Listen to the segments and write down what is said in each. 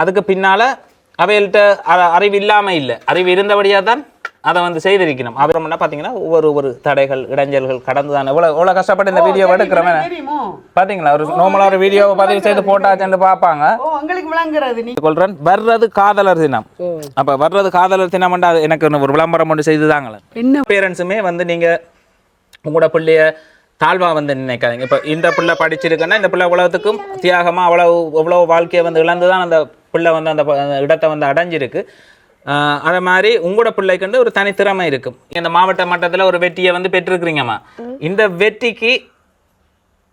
அதுக்கு பின்னால அவைகள்கிட்ட அறிவு இல்லாம இல்லை, அறிவு இருந்தபடியா தான் அதை வந்து செய்திருக்கணும். அப்புறம் என்ன பாத்தீங்கன்னா ஒவ்வொரு தடைகள் இடைஞ்சல்கள் கடந்து தான் எவ்வளவு கஷ்டப்பட்டு இந்த வீடியோ எடுக்கிறவன் பாத்தீங்களா. ஒரு நார்மலா ஒரு வீடியோவை பதிவு செய்து போட்டாச்சுன்னு பார்ப்பாங்க. சொல்றேன் வர்றது காதலர் தினம். அப்ப வர்றது காதலர் தினம் எனக்கு ஒரு விளம்பரம் ஒன்று செய்துதாங்களே. என்ன பேரண்ட்ஸுமே வந்து நீங்க உங்களோட பிள்ளைய தாழ்வா வந்து நினைக்காதீங்க. இப்போ இந்த பிள்ளை படிச்சிருக்குன்னா இந்த பிள்ளை உலகத்துக்கும் தியாகமா எவ்வளவு வாழ்க்கையை வந்து இழந்துதான் அந்த பிள்ளை வந்து அந்த இடத்தை வந்து அடைஞ்சிருக்கு. அதே மாதிரி உங்களோட பிள்ளைக்கு ஒரு தனித்திறமை இருக்கும். இந்த மாவட்ட மட்டத்தில் ஒரு வெற்றியை வந்து பெற்றிருக்கிறீங்கம்மா. இந்த வெற்றிக்கு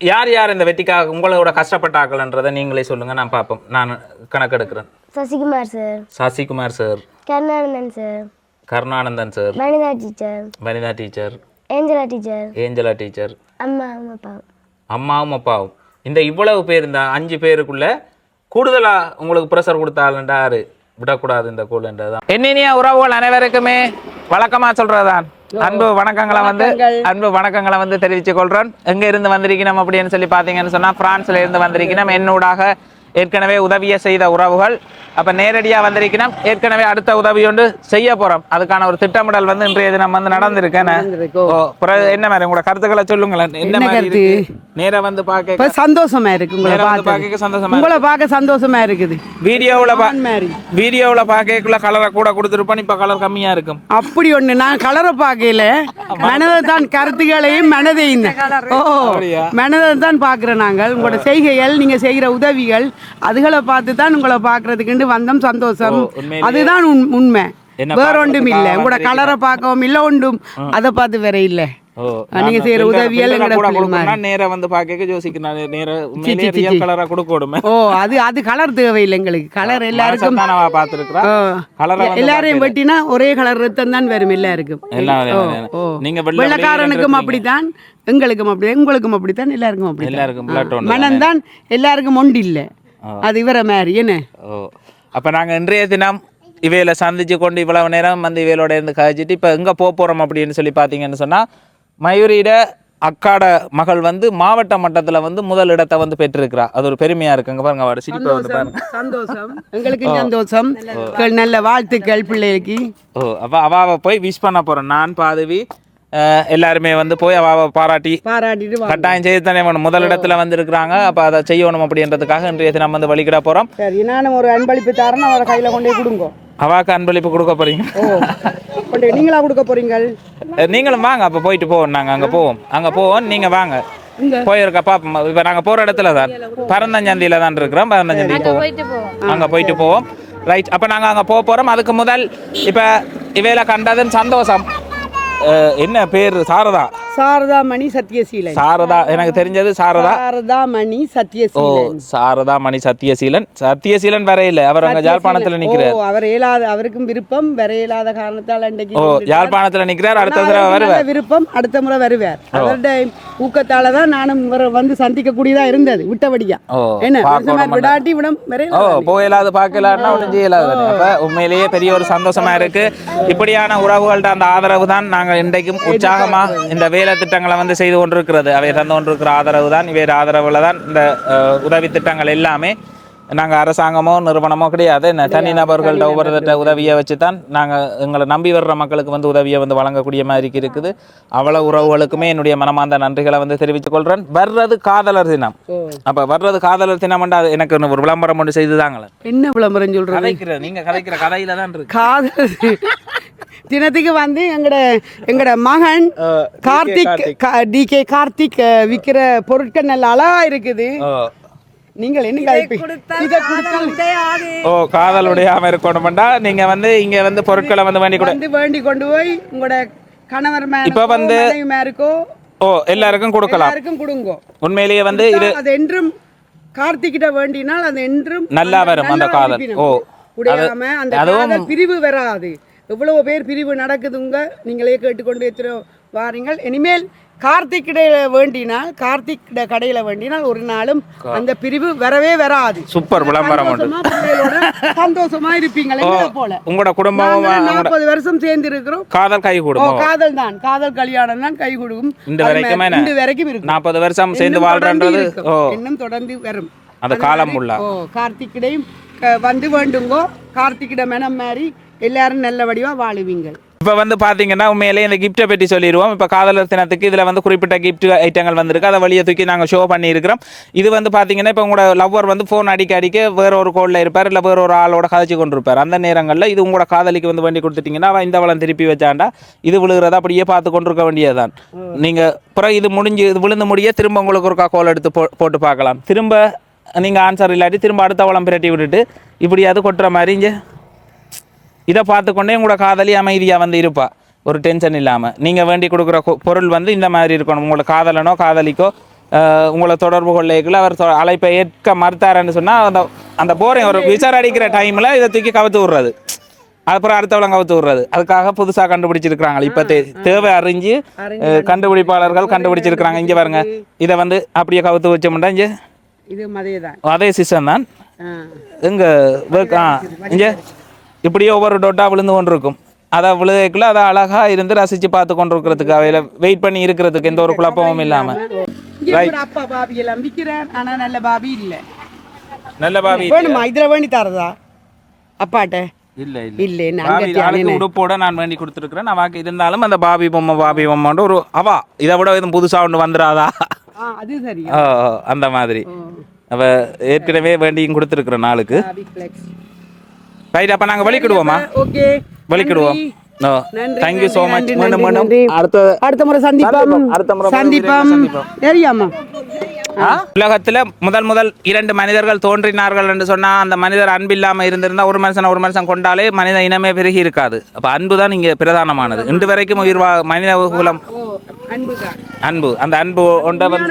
யார் யார் இந்த வெற்றிக்காக உங்களோட கஷ்டப்பட்டாக்கள்ன்றதை நீங்களே சொல்லுங்க, நான் பார்ப்போம். நான் கணக்கெடுக்கிறேன். Sasikumar sir, Sasikumar sir, Karunanandan sir, Karunanandan sir, Vanitha teacher, Vanitha teacher, Angela teacher, Angela teacher, அம்மாவும் அப்பாவும். அம்மாவும் அப்பாவும். இந்த இவ்வளவு பேர், இந்த 5 பேருக்குள்ள கூடுதலா உங்களுக்கு ப்ரெஷர் கொடுத்தாலுண்டாரு விடக்கூடாது இந்த கூலன்றதான். என்னினிய உறவுகள் அனைவருக்குமே வழக்கமா சொல்றதுதான் அன்பு வணக்கங்களை வந்து தெரிவித்துக் கொள்றேன். எங்க இருந்து வந்திருக்கணும் அப்படின்னு சொல்லி பாத்தீங்கன்னு சொன்னா பிரான்ஸ்ல இருந்து வந்திருக்கணும். என்னூடாக ஏற்கனவே உதவியை செய்த உறவுகள் அப்ப நேரடியா வந்திருக்கணும். ஏற்கனவே அடுத்த உதவி ஒன்று செய்ய போறோம். அதுக்கான ஒரு திட்டமிடல் வந்து இன்றைய தினம் வந்து நடந்திருக்கேன். என்ன மாதிரி உங்களோட கருத்துக்களை சொல்லுங்களேன். என்ன மாதிரி நேரம் வந்து பார்க்க சந்தோஷமா இருக்கு, உங்களை பார்க்க சந்தோஷமா இருக்குது. வீடியோவில் பார்க்கக்குள்ள கலரை கூட கொடுத்துருப்போம், இப்ப கலர் கம்மியா இருக்கும். அப்படி ஒண்ணு நான் கலரை பார்க்கல, மனதை தான் கருத்துக்களையும் மனதையும் மனதை தான் பார்க்கிறோம். நாங்கள் உங்களோட செய்கைகள், நீங்க செய்கிற உதவிகள், அதுகளை பார்த்து தான் உங்களை பார்க்கறதுக்கு வந்தோம். சந்தோஷம், அதுதான் உண்மை, வேற ஒன்றும் இல்லை. உங்களோட கலரை பார்க்கவும் இல்லை, ஒன்றும் அதை பார்த்து வேற இல்லை. நீங்க செய்யற உதவியல் நேரா வந்து பாக்க யோசிக்கிறேன் கலரா கொடுக்கணும். அது கலர் தேவையில்லை எங்களுக்கு. கலர் எல்லாருக்கும் எல்லாரையும் வெட்டினா ஒரே கலர் ரத்தம் தான் வரும் எல்லாருக்கும். வெள்ளக்காரனுக்கும் அப்படித்தான், எங்களுக்கும் அப்படிதான், உங்களுக்கும் அப்படித்தான், எல்லாருக்கும் அப்படித்தான். மனம்தான் எல்லாருக்கும் ஒன்று இல்லை, அது இவர மாதிரி என்ன. அப்ப நாங்க இன்றைய தினம் இவையில சந்திச்சு கொண்டு இவ்வளவு நேரம் வந்து இவையோட இருந்து கழிச்சிட்டு இப்ப எங்க போறோம் அப்படின்னு சொல்லி பாத்தீங்கன்னு சொன்னா, மயூரியிட அக்காட மகள் வந்து மாவட்ட மட்டத்துல வந்து முதல் இடத்தை வந்து பெற்றிருக்கிறா. அது ஒரு பெருமையா இருக்கு. அங்க பாருங்க, அவர் சிரிப்பை வந்து பாருங்க. சந்தோஷம், எங்களுக்கு சந்தோஷம், நல்ல வாழ்த்துக்கள் பிள்ளைக்கு. அப்ப அவாவை போய் விஷ் பண்ண போறேன். நான் பாதவி எல்லாருமே வந்து போய் அவாவை பாராட்டிட்டு கட்டாயம் செய்து தானே வேணும். முதல் இடத்துல வந்து இருக்கிறாங்க, அப்ப அதை செய்யணும் அப்படின்றதுக்காக இன்றைய தினம் வந்து வழிகிட போறோம். நானும் ஒரு அன்பளிப்பு தரேன், அவரை கையில கொண்டே கொடுங்க. அவாக்கு அன்பளிப்பு கொடுக்க போறீங்க? நீங்களா கொடுக்க போறீங்க? நீங்களும் வாங்க, அப்ப போயிட்டு போவோம். நாங்க அங்க போவோம், நீங்க வாங்க. போயிருக்க பாப்போம். இப்ப நாங்க போற இடத்துல தான் பரந்தஞ்சந்தியில தான் இருக்கிறோம். பரந்தஞ்சந்தி போவோம், அங்க போயிட்டு போவோம். ரைட், அப்ப நாங்க அங்க போறோம். அதுக்கு முதல் இப்ப இவையில கண்டதுன்னு சந்தோஷம். என்ன பேரு? சாரதாமணி சத்யசீலன். சாரதா, எனக்கு தெரிஞ்சது சாரதாமணி சத்யசீலன். சாரதாமணி சத்யசீலன் வர இல்ல, அவர் அங்க யாழ்ப்பாணத்துல நிக்கிறார். அவர் அவருக்கும் விருப்பம் வர இயலாத காரணத்தால் யாழ்ப்பாணத்துல நிக்கிறார். அடுத்த தடவை வருவார், விருப்பம் அடுத்த முறை வருவார். அவருடைய ஊக்கத்தாலதான் நானும் வந்து சந்திக்க கூடியதா இருந்தது. விட்டபடியா என்ன விடாட்டி விடம் போயலாது பார்க்கலான்னா ஒன்றும் செய்யலாது. அப்ப உண்மையிலேயே பெரிய ஒரு சந்தோஷமா இருக்கு. இப்படியான உறவுகள்ட்ட அந்த ஆதரவு தான் நாங்கள் இன்றைக்கும் உற்சாகமா இந்த வேலை திட்டங்களை வந்து செய்து கொண்டிருக்கிறது. அவை தந்து கொண்டிருக்கிற ஆதரவு தான், இவை ஆதரவுல தான் இந்த உதவி திட்டங்கள் எல்லாமே. நாங்கள் அரசாங்கமோ நிறுவனமோ கிடையாது, தனிநபர்கள்ட்ட ஒவ்வொரு உதவியை வச்சு தான் நாங்கள் எங்களை நம்பி வர்ற மக்களுக்கு வந்து உதவியை வந்து வழங்கக்கூடிய மாதிரி இருக்குது. அவ்வளவு உறவுகளுக்குமே என்னுடைய மனமார்ந்த நன்றிகளை வந்து தெரிவித்துக் கொள்றேன். வர்றது காதலர் தினம். அப்ப வர்றது காதலர் தினம் எனக்கு ஒரு விளம்பரம் ஒன்று செய்துதாங்களே. என்ன விளம்பரம் சொல்றேன்? நீங்க கதைக்கிற கதையில தான் இருக்கு. காதலர் தினத்துக்கு வந்து எங்கட மகன் கார்த்திக் கார்த்திக் விற்கிற பொருட்கள் நல்ல அழகா இருக்குது. நீங்கள் என்ன காதலுடைய இருக்கணும்டா, நீங்க வந்து இங்க வந்து பொருட்களை வந்து வேண்டி கொண்டு போய் உங்களோட கணவர் இப்ப வந்து எல்லாருக்கும் கொடுக்கலாம், எல்லாருக்கும் கொடுங்க. உண்மையிலேயே வந்து இது அது என்றும் கார்த்திகிட்ட வேண்டினால் அது என்றும் நல்லா வரும் அந்த காதல். அந்த காதல் பிரிவு வராது. எவ்வளவு பேர் பிரிவு நடக்குதுங்க, நீங்களே கேட்டுக்கொண்டு எத்தனை வாரீங்கள். இனிமேல் கார்த்திகிட வேண்டினால், கார்த்திகிட கடையில வேண்டினால் ஒரு நாளும் அந்த பிரிவு வரவே வராது. சூப்பர் விளம்பரம், சந்தோஷமா இருப்பீங்க. போல உங்களோட குடும்பம் 40 வருஷம் சேர்ந்து இருக்கிறோம். காதல் கை கொடுக்கும். காதல் தான், காதல் கல்யாணம் தான் கை கொடுக்கும். இந்த வரைக்கும் இருக்கு. 40 வருஷம் சேர்ந்து வாழ்றது இன்னும் தொடர்ந்து வரும் அந்த காலம் உள்ள. கார்த்திகிடையும் வந்து வேண்டுங்கோ கார்த்திகிட மனம் மாதிரி எல்லாரும் நல்ல வடிவாக வாழுவீங்கள். இப்போ வந்து பார்த்தீங்கன்னா உண்மையிலே இந்த கிஃப்ட்டை பற்றி சொல்லிடுவோம். இப்போ காதலர் தினத்துக்கு இதில் வந்து குறிப்பிட்ட கிஃப்ட் ஐட்டங்கள் வந்திருக்கு. அதை வழியை தூக்கி நாங்கள் ஷோ பண்ணியிருக்கிறோம். இது வந்து பார்த்தீங்கன்னா இப்போ உங்களோட லவ்வர் வந்து ஃபோன் அடிக்க வேற ஒரு கோலில் இருப்பார், இல்லை வேற ஒரு ஆளோட கதைச்சு கொண்டு இருப்பார். அந்த நேரங்களில் இது உங்களோட காதலிக்கு வந்து வேண்டி கொடுத்துட்டிங்கன்னா அவன் இந்த வளம் திருப்பி வச்சாண்டா இது விழுகிறத அப்படியே பார்த்து கொண்டு இருக்க வேண்டியதுதான். நீங்கள் அப்புறம் இது முடிஞ்சு இது விழுந்து முடிய திரும்ப உங்களுக்கு ஒரு கோல் எடுத்து போட்டு பார்க்கலாம். திரும்ப நீங்கள் ஆன்சர் இல்லாட்டி திரும்ப அடுத்த வளம் பிரட்டி விட்டுட்டு இப்படியாவது கொட்டுற மாதிரி இங்கே இதை பார்த்துக்கொண்டே உங்களோட காதலி அமைதியாக வந்து இருப்பா, ஒரு டென்ஷன் இல்லாமல். நீங்கள் வேண்டி கொடுக்குற பொருள் வந்து இந்த மாதிரி இருக்கணும். உங்களோட காதலனோ காதலிக்கோ உங்களை தொடர்பு கொள்ளைக்குள்ள அவர் அழைப்பை ஏற்க மறுத்தாருன்னு சொன்னால் அந்த போகிறேன் ஒரு விசார அடிக்கிற டைமில் இதை தூக்கி கவுத்து விட்றது, அப்புறம் அடுத்தவளம் கவுத்து விட்றது. அதுக்காக புதுசாக கண்டுபிடிச்சிருக்கிறாங்க. இப்போ தேவை அறிஞ்சு கண்டுபிடிப்பாளர்கள் கண்டுபிடிச்சிருக்கிறாங்க. இங்கே பாருங்க, இதை வந்து அப்படியே கவுத்து வச்சோம்னா இங்கே அதே சிஸ்டம் தான் இங்கே இங்கே இப்படியே ஒவ்வொரு டொட்டாக விழுந்து கொண்டு இருக்கும். அதை விழுகைக்குள்ள அதை அழகாக இருந்து ரசித்து பார்த்து கொண்டு இருக்கிறதுக்கு அவையில் வெயிட் பண்ணி இருக்கிறதுக்கு எந்த ஒரு குழப்பமும் இல்லாமல். அப்பா பாபி எல்லாம் விற்கிறேன், ஆனால் நல்ல பாபி இல்லை. நல்ல பாபி வேணுமா? இதில் வேண்டி தரதா அப்பாட்ட? இல்லை இல்லை இல்லை, உடுப்போட நான் வேண்டி கொடுத்துருக்குறேன். நான் இருந்தாலும் அந்த பாபி பொம்மான்ட்டு ஒரு அவா இதை விட எதுவும் புதுசாக ஒன்று வந்துடாதா? அது சரி. அந்த மாதிரி அவ ஏற்கனவே வேண்டியும் கொடுத்துருக்குறேன் நாளுக்கு. ரைட், அப்போ நாங்கள் வலிக்கிடுவோமா? ஓகே, வலிக்கிடுவோம். Thank you so much. அடுத்த முறை சந்திப்போம். தெரியாமா உலகத்தில் முதல் 2 மனிதர்கள் தோன்றினார்கள் என்று சொன்னால் அந்த மனிதர் அன்பு இல்லாமல் இருந்திருந்தால் ஒரு மனுஷன் கொண்டாலே மனித இனமே பெருகி இருக்காது. அப்போ அன்பு தான் இங்கே பிரதானமானது. இன்று வரைக்கும் மனித குலம் அன்பு. அந்த அன்பு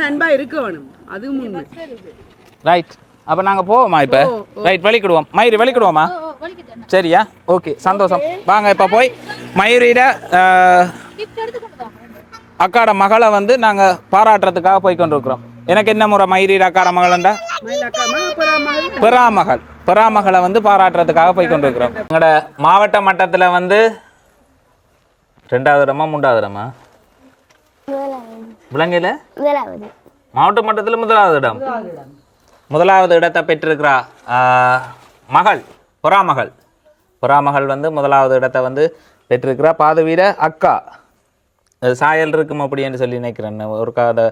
அன்பா இருக்க வேணும், அது முன்ன. ரைட், அப்போ நாங்கள் போவோமா? இப்போ ரைட், வலிக்கிடுவோம். மயூரி வலிக்கிடுவோமா? சரியா, ஓகே, சந்தோஷம். வாங்க இப்போ போய் மயூரியிட அக்காட மகளை வந்து நாங்கள் பாராட்டுறதுக்காக போய் கொண்டிருக்கிறோம். எனக்கு என்ன முறை மயூரியிட அக்காட மகளண்டா பெறாமகளை வந்து பாராட்டுறதுக்காக போய் கொண்டிருக்கிறோம். எங்களோட மாவட்ட மட்டத்தில் வந்து 2வது இடமா 3வது இடமா விலங்கையில் மாவட்ட மட்டத்தில் 1வது இடம். 1வது இடத்தை பெற்றிருக்கிறா மகள் புறாமகள் வந்து 1வது இடத்தை வந்து பெற்றிருக்கிறா. பாதுவீர அக்கா சாயல் இருக்கும் அப்படின்னு சொல்லி நினைக்கிறேன். ஒரு அந்த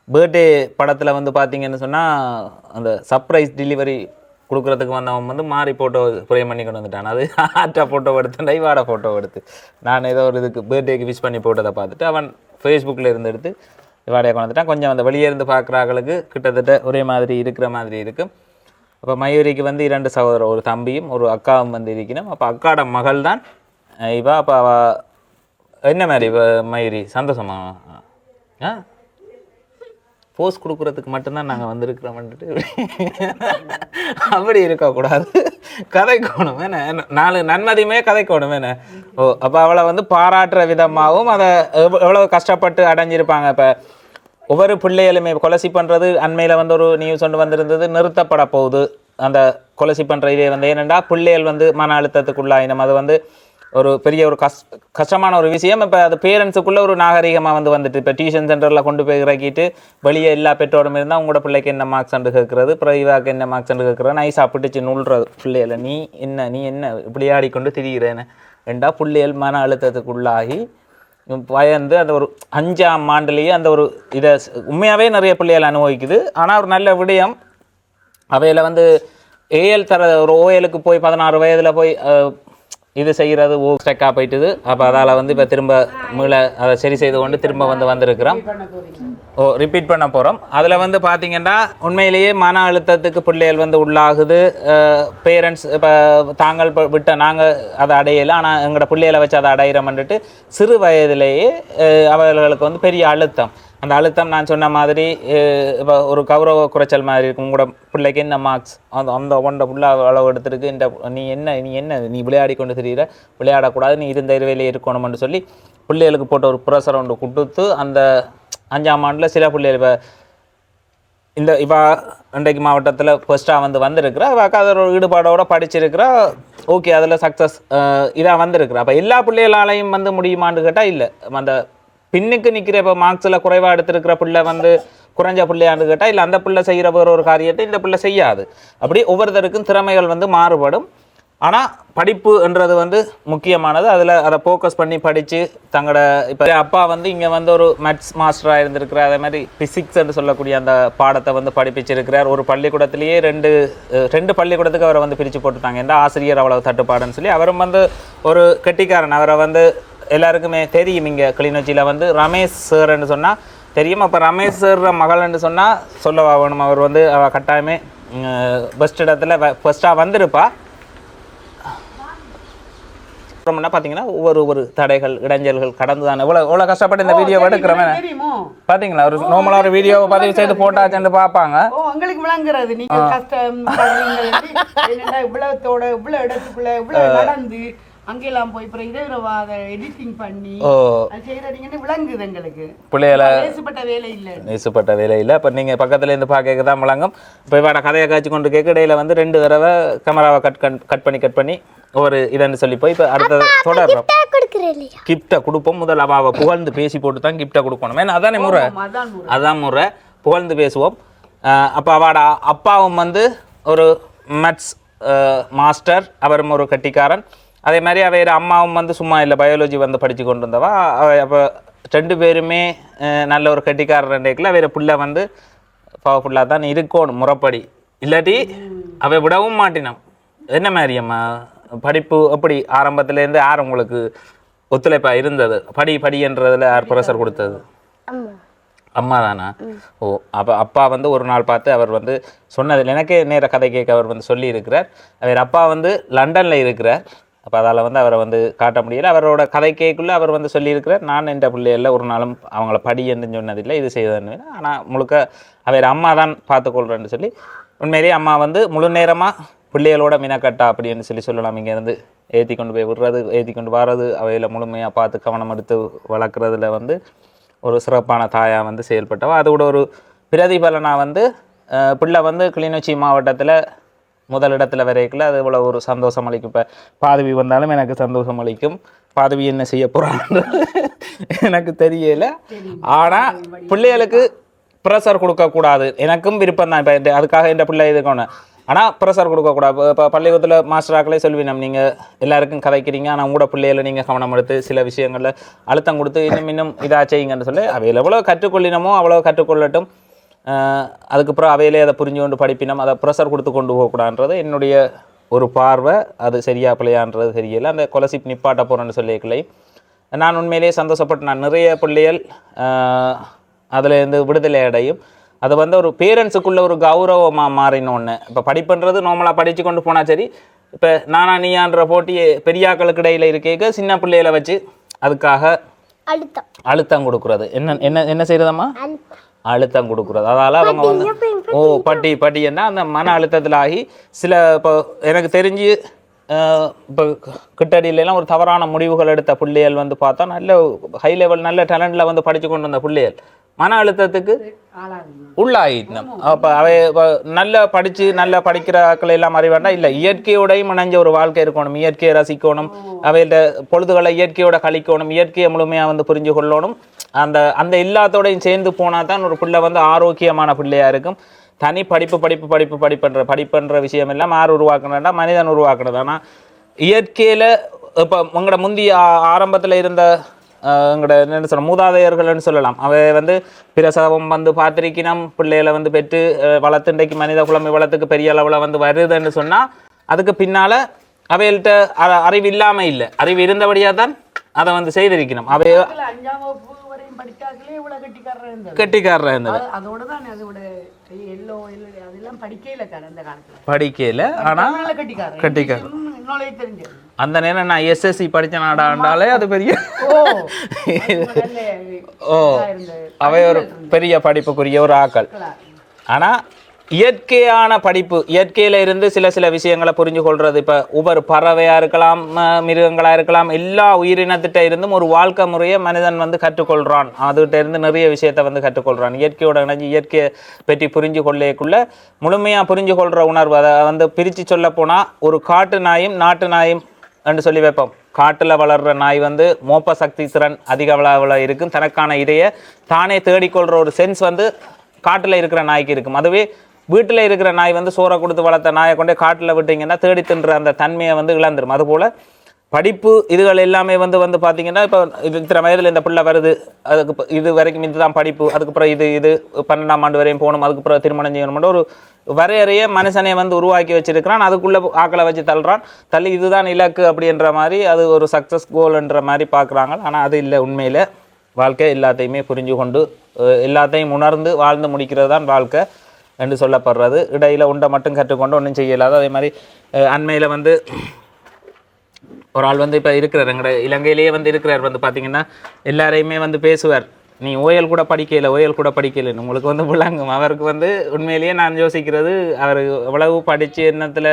பர்த்டே படத்தில் வந்து பார்த்தீங்கன்னு சொன்னால் அந்த சர்ப்ரைஸ் டெலிவரி கொடுக்குறதுக்கு வந்தவன் வந்து மாறி ஃபோட்டோ ஃப்ரேம் பண்ணி கொண்டு வந்துட்டான். அது ஆட்டா ஃபோட்டோ எடுத்து இவாட ஃபோட்டோ எடுத்து நான் ஏதோ ஒரு இதுக்கு பர்த்டேக்கு விஷ் பண்ணி போட்டதை பார்த்துட்டு அவன் ஃபேஸ்புக்கில் இருந்து எடுத்து வாடையை கொண்டு வந்துட்டான். கொஞ்சம் அந்த வெளியே இருந்து பார்க்குறாங்களுக்கு கிட்டத்தட்ட ஒரே மாதிரி இருக்கிற மாதிரி இருக்கும். அப்போ மயூரிக்கு வந்து 2 சகோதரர், ஒரு தம்பியும் ஒரு அக்காவும் வந்து இருக்கணும். அப்போ அக்காட மகள் தான் இவா. அப்போ அவள் என்ன மாதிரி மயூரி சந்தோஷமா? போஸ் கொடுக்குறதுக்கு மட்டும்தான் நாங்கள் வந்திருக்கிறோம்ன்ட்டு அப்படி இருக்கக்கூடாது, கதைக்கணும் என்ன, 4 நன்மதியுமே கதைக்கணும் என்ன. ஓ, அப்போ அவளை வந்து பாராட்டுற விதமாகவும் அதை எவ்வளோ கஷ்டப்பட்டு அடைஞ்சிருப்பாங்க. இப்போ ஒவ்வொரு பிள்ளைகளுமே கொலைசி பண்ணுறது அண்மையில் வந்து ஒரு நியூஸ் ஒன்று வந்திருந்தது, நிறுத்தப்பட போகுது அந்த கொலைசி பண்ணுற இதே வந்து. ஏனெண்டா பிள்ளைகள் வந்து மன அழுத்தத்துக்குள்ளாயினம். அது வந்து ஒரு பெரிய ஒரு கஷ்டமான ஒரு விஷயம். இப்போ அது பேரண்ட்ஸுக்குள்ளே ஒரு நாகரிகமாக வந்துட்டு இப்போ டியூஷன் சென்டரில் கொண்டு போய் இறக்கிட்டு வெளியே எல்லா பெற்றோரும் இருந்தால் உங்களோட பிள்ளைக்கு என்ன மார்க்ஸ் அண்டு கேட்குறது, பிரைவாக்கு என்ன மார்க்ஸ் அண்டு கேட்குறது, நைஸாக பிடிச்சி நுள்றது பிள்ளைகளை. நீ என்ன இப்படி ஆடிக்கொண்டு திரிகிறேன்னு ரெண்டா பிள்ளைகள் மன அழுத்தத்துக்குள்ளாகி பயந்து அந்த ஒரு 5ஆம் ஆண்டுலேயே அந்த ஒரு இதை உண்மையாகவே நிறைய பிள்ளைகள் அனுபவிக்குது. ஆனால் ஒரு நல்ல விடயம் அவையில் வந்து ஏஎல் தர ஒரு ஓஎலுக்கு போய் 16 வயதில் போய் இது செய்கிறது ஸ்டெக்காக போயிட்டுது. அப்போ அதால் வந்து இப்போ திரும்ப மீள அதை சரி செய்து கொண்டு திரும்ப வந்திருக்கிறோம். ரிப்பீட் பண்ண போகிறோம். அதில் வந்து பார்த்திங்கன்னா உண்மையிலேயே மன அழுத்தத்துக்கு பிள்ளைகள் வந்து உள்ளாகுது. பேரண்ட்ஸ் இப்போ தாங்கள் விட்ட நாங்கள் அதை அடையலை, ஆனால் எங்களோட பிள்ளைகளை வச்சு அதை அடையிறோம்ன்ட்டு சிறு வயதிலேயே அவர்களுக்கு வந்து பெரிய அழுத்தம். அந்த அழுத்தம் நான் சொன்ன மாதிரி இப்போ ஒரு கௌரவ குறைச்சல் மாதிரி இருக்கும். உங்களோட பிள்ளைக்கு என்ன மார்க்ஸ் அந்த ஒன்றை ஃபுல்லாக அளவு எடுத்துருக்கு, இந்த நீ என்ன நீ விளையாடி கொண்டு தெரிகிற, விளையாடக்கூடாது, நீ இருந்த இருவையிலே இருக்கணும்னு சொல்லி பிள்ளைகளுக்கு போட்ட ஒரு ப்ரெஷர் ஒன்று கொடுத்து அந்த 5ஆம் ஆண்டில் சில பிள்ளைகள் இப்போ இன்றைக்கு மாவட்டத்தில் ஃபர்ஸ்ட்டாக வந்திருக்கிறா. அதில் ஒரு ஈடுபாடோடு படிச்சிருக்கிறா. ஓகே, அதில் சக்ஸஸ் இதாக வந்திருக்கிறா. அப்போ எல்லா பிள்ளைகளாலையும் முடியுமான்னு கேட்டால் இல்லை. அந்த பின்னுக்கு நிற்கிற இப்போ மார்க்ஸில் குறைவாக எடுத்திருக்கிற பிள்ளை குறைஞ்ச பிள்ளையான்னு கேட்டால் இல்லை அந்த பிள்ளை செய்கிற வேற ஒரு காரியத்தை இந்த பிள்ளை செய்யாது. அப்படி ஒவ்வொருத்தருக்கும் திறமைகள் வந்து மாறுபடும். ஆனால் படிப்புன்றது வந்து முக்கியமானது. அதில் அதை ஃபோக்கஸ் பண்ணி படித்து தங்களோட இப்போ அப்பா வந்து இங்கே வந்து ஒரு மேத்ஸ் மாஸ்டராக இருந்திருக்கிறார். அதே மாதிரி ஃபிசிக்ஸ்ன்னு சொல்லக்கூடிய அந்த பாடத்தை வந்து படிப்பிச்சிருக்கிறார். ஒரு பள்ளிக்கூடத்திலேயே ரெண்டு பள்ளிக்கூடத்துக்கு அவரை வந்து பிரித்து போட்டுட்டாங்க. எந்த ஆசிரியர் அவ்வளோ தட்டுப்பாடுன்னு சொல்லி அவரும் வந்து ஒரு கெட்டிக்காரன். அவரை வந்து எல்லாருக்குமே தெரியும். இங்கே கிளிநொச்சியில் வந்து ரமேஷ் சார்ன்னு சொன்னால் தெரியும். அப்போ ரமேஷ் சார் மகள்ன்னு சொன்னால் சொல்லவா வேணும். அவர் வந்து கட்டாயமே பெஸ்ட் இடத்துல ஃபஸ்ட்டாக வந்திருப்பா. பார்த்தீங்கன்னா ஒவ்வொரு தடைகள் இடைஞ்சல்கள் கடந்து தான் எவ்வளோ கஷ்டப்பட்டு இந்த வீடியோ எடுக்கிறவன் பார்த்தீங்களா. ஒரு நார்மலாக ஒரு வீடியோவை பதிவு செய்து போட்டாச்சுன்னு பார்ப்பாங்க. உங்களுக்கு விளங்குறது நீங்க கஷ்டம் இவ்வளவு இடத்துக்குள்ள இவ்வளவு நடந்து அங்கெல்லாம் போய் எடிட்டிங் பண்ணி செய்யறீங்கன்னு விளங்குது எங்களுக்கு. பிள்ளைகளை நேசுப்பட்ட வேலை இல்லை. இப்போ நீங்கள் பக்கத்துல இருந்து பார்க்க தான் விளங்கும். இப்போ இவட கதையை காய்ச்சி கொண்டு கேட்க இடையில வந்து 2 தடவை கேமராவை கட் பண்ணி ஒரு இதன்னு சொல்லி போய் இப்போ அடுத்த தொடர்றோம். கிஃப்டை கொடுப்போம். முதல் அவ புகழ்ந்து பேசி போட்டு தான் கிஃப்டை கொடுக்கணும். ஏன்னா அதானே முறை. அதான் முறை. புகழ்ந்து பேசுவோம். அப்போ அவட அப்பாவும் வந்து ஒரு மேத்ஸ் மாஸ்டர், அவரும் ஒரு கட்டிக்காரன். அதே மாதிரி அவையோட அம்மாவும் வந்து சும்மா இல்லை பயாலஜி வந்து படித்து கொண்டு இருந்தவா. அப்போ 2 பேருமே நல்ல ஒரு கட்டிக்காரன்டேக்கில் அவையோட பிள்ளை வந்து பவர்ஃபுல்லாக தான் இருக்கணும் முறைப்படி. இல்லாட்டி அவை விடவும் மாட்டினோம். என்ன மாதிரி அம்மா படிப்பு எப்படி ஆரம்பத்துலேருந்து யார் உங்களுக்கு ஒத்துழைப்பாக இருந்தது? படின்றதில் யார் ப்ரெஷர் கொடுத்தது? அம்மா தானா? ஓ, அப்போ அப்பா வந்து ஒரு நாள் பார்த்து அவர் வந்து சொன்னதில் எனக்கே நேர கதை கேட்க அவர் வந்து சொல்லியிருக்கிறார். அவர் அப்பா வந்து லண்டனில் இருக்கிறார். அப்போ அதால் வந்து அவரை வந்து காட்ட முடியல. அவரோட கதை கேட்குள்ளே அவர் வந்து சொல்லியிருக்கிறார், நான் என்ற பிள்ளைகளில் ஒரு நாளும் அவங்கள படின்னு சொன்னதில்லை, இது செய்ததுன்னு. ஆனால் முழுக்க அவர் அம்மா தான் பார்த்துக்கொள்கிறேன்னு சொல்லி உண்மையிலேயே அம்மா வந்து முழு நேரமாக பிள்ளைகளோட மினக்கட்டா அப்படின்னு சொல்லலாம். இங்கேருந்து ஏற்றி கொண்டு போய் விடுறது, ஏற்றி கொண்டு வர்றது, அவையில் முழுமையாக பார்த்து கவனம் எடுத்து வளர்க்குறதுல வந்து ஒரு சிறப்பான தாயாக வந்து செயல்பட்டவா. அதோட ஒரு பிரதிபலனாக வந்து பிள்ளை வந்து கிளிநொச்சி மாவட்டத்தில் முதலிடத்தில் வரைக்குள்ள அது இவ்வளோ ஒரு சந்தோஷம் அளிக்கும். இப்போ பாதவி வந்தாலும் எனக்கு சந்தோஷம் அளிக்கும். பாதவி என்ன செய்ய போகிறான்னு எனக்கு தெரியல. ஆனால் பிள்ளைகளுக்கு ப்ரெஷர் கொடுக்கக்கூடாது. எனக்கும் விருப்பம் தான். இப்போ அதுக்காக இந்த பிள்ளை இருக்கணும். ஆனால் ப்ரெஷர் கொடுக்கக்கூடாது. இப்போ பள்ளிக்கூடத்தில் மாஸ்டராக்களே சொல்லுவீங்க, நீங்கள் எல்லாருக்கும் கதைக்கிறீங்க, ஆனால் உங்களோட பிள்ளைகளை நீங்கள் கவனம் எடுத்து சில விஷயங்களில் அழுத்தம் கொடுத்து இன்னும் இதாக செய்யுங்கன்னு சொல்லி அவையில் எவ்வளோ கற்றுக்கொள்ளினமோ அவ்வளோ கற்றுக்கொள்ளட்டும். அதுக்கப்புறம் அவையிலே அதை புரிஞ்சு கொண்டு படிப்பினோம். அதை ப்ரெஷர் கொடுத்து கொண்டு போகக்கூடாதுன்றது என்னுடைய ஒரு பார்வை. அது சரியா பிள்ளையான்றது தெரியல. அந்த கொலசிப் நிப்பாட்ட போகிறேன்னு சொல்லிக்கலை. நான் உண்மையிலேயே சந்தோஷப்பட்டு நான் நிறைய பிள்ளைகள் அதுலேருந்து விடுதலை அடையும். அது வந்து ஒரு பேரண்ட்ஸுக்குள்ள ஒரு கௌரவமாக மாறினோன்னு. இப்போ படிப்புன்றது நார்மலாக படித்து கொண்டு போனால் சரி. இப்போ நானா நீயான்ற போட்டி பெரியாக்களுக்கு இடையில் இருக்க சின்ன பிள்ளைகளை வச்சு அதுக்காக அழுத்தம் கொடுக்குறது. என்ன செய்யறதம்மா? அழுத்தம் கொடுக்குறது. அதால் அவங்க வந்து பட்டின்னா அந்த மன அழுத்தத்தில் ஆகி சில இப்போ எனக்கு தெரிஞ்சு இப்போ கிட்டடியிலாம் ஒரு தவறான முடிவுகள் எடுத்த பிள்ளைகள் வந்து பார்த்தா நல்ல ஹை லெவல் நல்ல டேலண்டில் வந்து படித்து கொண்டு வந்த பிள்ளைகள் மன அழுத்தத்துக்கு உள்ளாயிட்டோம். அப்போ அவை நல்லா படித்து நல்லா படிக்கிறாக்கள் எல்லாம் அறிவாண்டா இல்லை, இயற்கையோடையும் இணைஞ்ச ஒரு வாழ்க்கை இருக்கணும். இயற்கையை ரசிக்கணும், அவையில பொழுதுகளை இயற்கையோட கழிக்கணும், இயற்கையை முழுமையாக வந்து புரிஞ்சு கொள்ளணும். அந்த எல்லாத்தோடையும் சேர்ந்து போனால் தான் ஒரு பிள்ளை வந்து ஆரோக்கியமான பிள்ளையாக இருக்கும். தனி படிப்புன்ற விஷயம் எல்லாம் யார் உருவாக்குனா மனிதன் உருவாக்குனது. ஆனால் இயற்கையில் இப்போ உங்களோட முந்தைய ஆரம்பத்தில் இருந்த எங்களோட என்ன சொல்ல மூதாதையர்கள்னு சொல்லலாம். அவை வந்து பிரசவம் வந்து பார்த்திருக்கணும், பிள்ளைகளை வந்து பெற்று வளர்த்து இன்றைக்கு மனித குழம்பு வளத்துக்கு பெரிய அளவில் வந்து வருதுன்னு சொன்னால் அதுக்கு பின்னால் அவைகள்கிட்ட அறிவு இல்லாமல் இல்லை, அறிவு இருந்தபடியாக தான் அதை வந்து செய்திருக்கணும். அவை கெட்டிக்காரர் இருந்தது படிக்கல. ஆனால் கெட்டிக்காரர் அந்த நேரம் நான் எஸ்எஸ்சி படித்த நாடாண்டாலே அது பெரிய அவை ஒரு பெரிய படிப்புக்குரிய ஒரு ஆக்கள். ஆனால் இயற்கையான படிப்பு, இயற்கையில் இருந்து சில விஷயங்களை புரிஞ்சு கொள்வது. இப்போ ஒவ்வொரு பறவையாக இருக்கலாம், மிருகங்களாக இருக்கலாம், எல்லா உயிரினத்திட்ட இருந்தும் ஒரு வாழ்க்கை முறையை மனிதன் வந்து கற்றுக்கொள்கிறான். அதுகிட்ட இருந்து நிறைய விஷயத்தை வந்து கற்றுக்கொள்கிறான். இயற்கையோட இணைஞ்சு இயற்கையை பற்றி புரிஞ்சு கொள்ளக்குள்ள முழுமையாக புரிஞ்சு கொள்கிற உணர்வு. அதை வந்து பிரித்து சொல்ல போனால் ஒரு காட்டு நாயும் நாட்டு நாயும் என்று சொல்லி வைப்போம். காட்டில் வளர்கிற நாய் வந்து மோப்ப சக்தி திறன் அதிக அளவில் இருக்கும். தனக்கான இதையை தானே தேடிக்கொள்கிற ஒரு சென்ஸ் வந்து காட்டில் இருக்கிற நாய்க்கு இருக்கும். அதுவே வீட்டில் இருக்கிற நாய் வந்து சோறை கொடுத்து வளர்த்த நாயை கொண்டே காட்டில் விட்டிங்கன்னா தேடி தின்ற அந்த தன்மையை வந்து இழந்துடும். அதுபோல் படிப்பு இதுகள் எல்லாமே வந்து பார்த்தீங்கன்னா இப்போ இத்தனை வயதில் இந்த பிள்ளை வருது, அதுக்கு இது வரைக்கும் இதுதான் படிப்பு, அதுக்கப்புறம் இது 12ஆம் ஆண்டு வரையும் போகணும், அதுக்கப்புறம் திருமணம் செய்யணும்னு ஒரு வரையறைய மனுஷனை வந்து உருவாக்கி வச்சிருக்கிறான். அதுக்குள்ளே ஆக்களை வச்சு தள்ளி இதுதான் இலக்கு அப்படின்ற மாதிரி அது ஒரு சக்ஸஸ் கோல்ன்ற மாதிரி பார்க்குறாங்க. ஆனால் அது இல்லை. உண்மையில் வாழ்க்கை எல்லாத்தையுமே புரிஞ்சு கொண்டு எல்லாத்தையும் உணர்ந்து வாழ்ந்து முடிக்கிறது தான் வாழ்க்கை என்று சொல்லப்படுறது. இடையில் உண்டை மட்டும் கற்றுக்கொண்டு ஒன்றும் செய்யலாது. அதே மாதிரி அண்மையில் வந்து ஒரு ஆள் வந்து இப்போ இருக்கிறார், எங்களோட இலங்கையிலேயே வந்து இருக்கிறார், வந்து பார்த்தீங்கன்னா எல்லாரையுமே வந்து பேசுவார், நீ ஓயல் கூட படிக்கலைன்னு உங்களுக்கு வந்து விளங்கும். அவருக்கு வந்து உண்மையிலேயே நான் யோசிக்கிறது, அவர் எவ்வளவு படித்து எண்ணத்தில்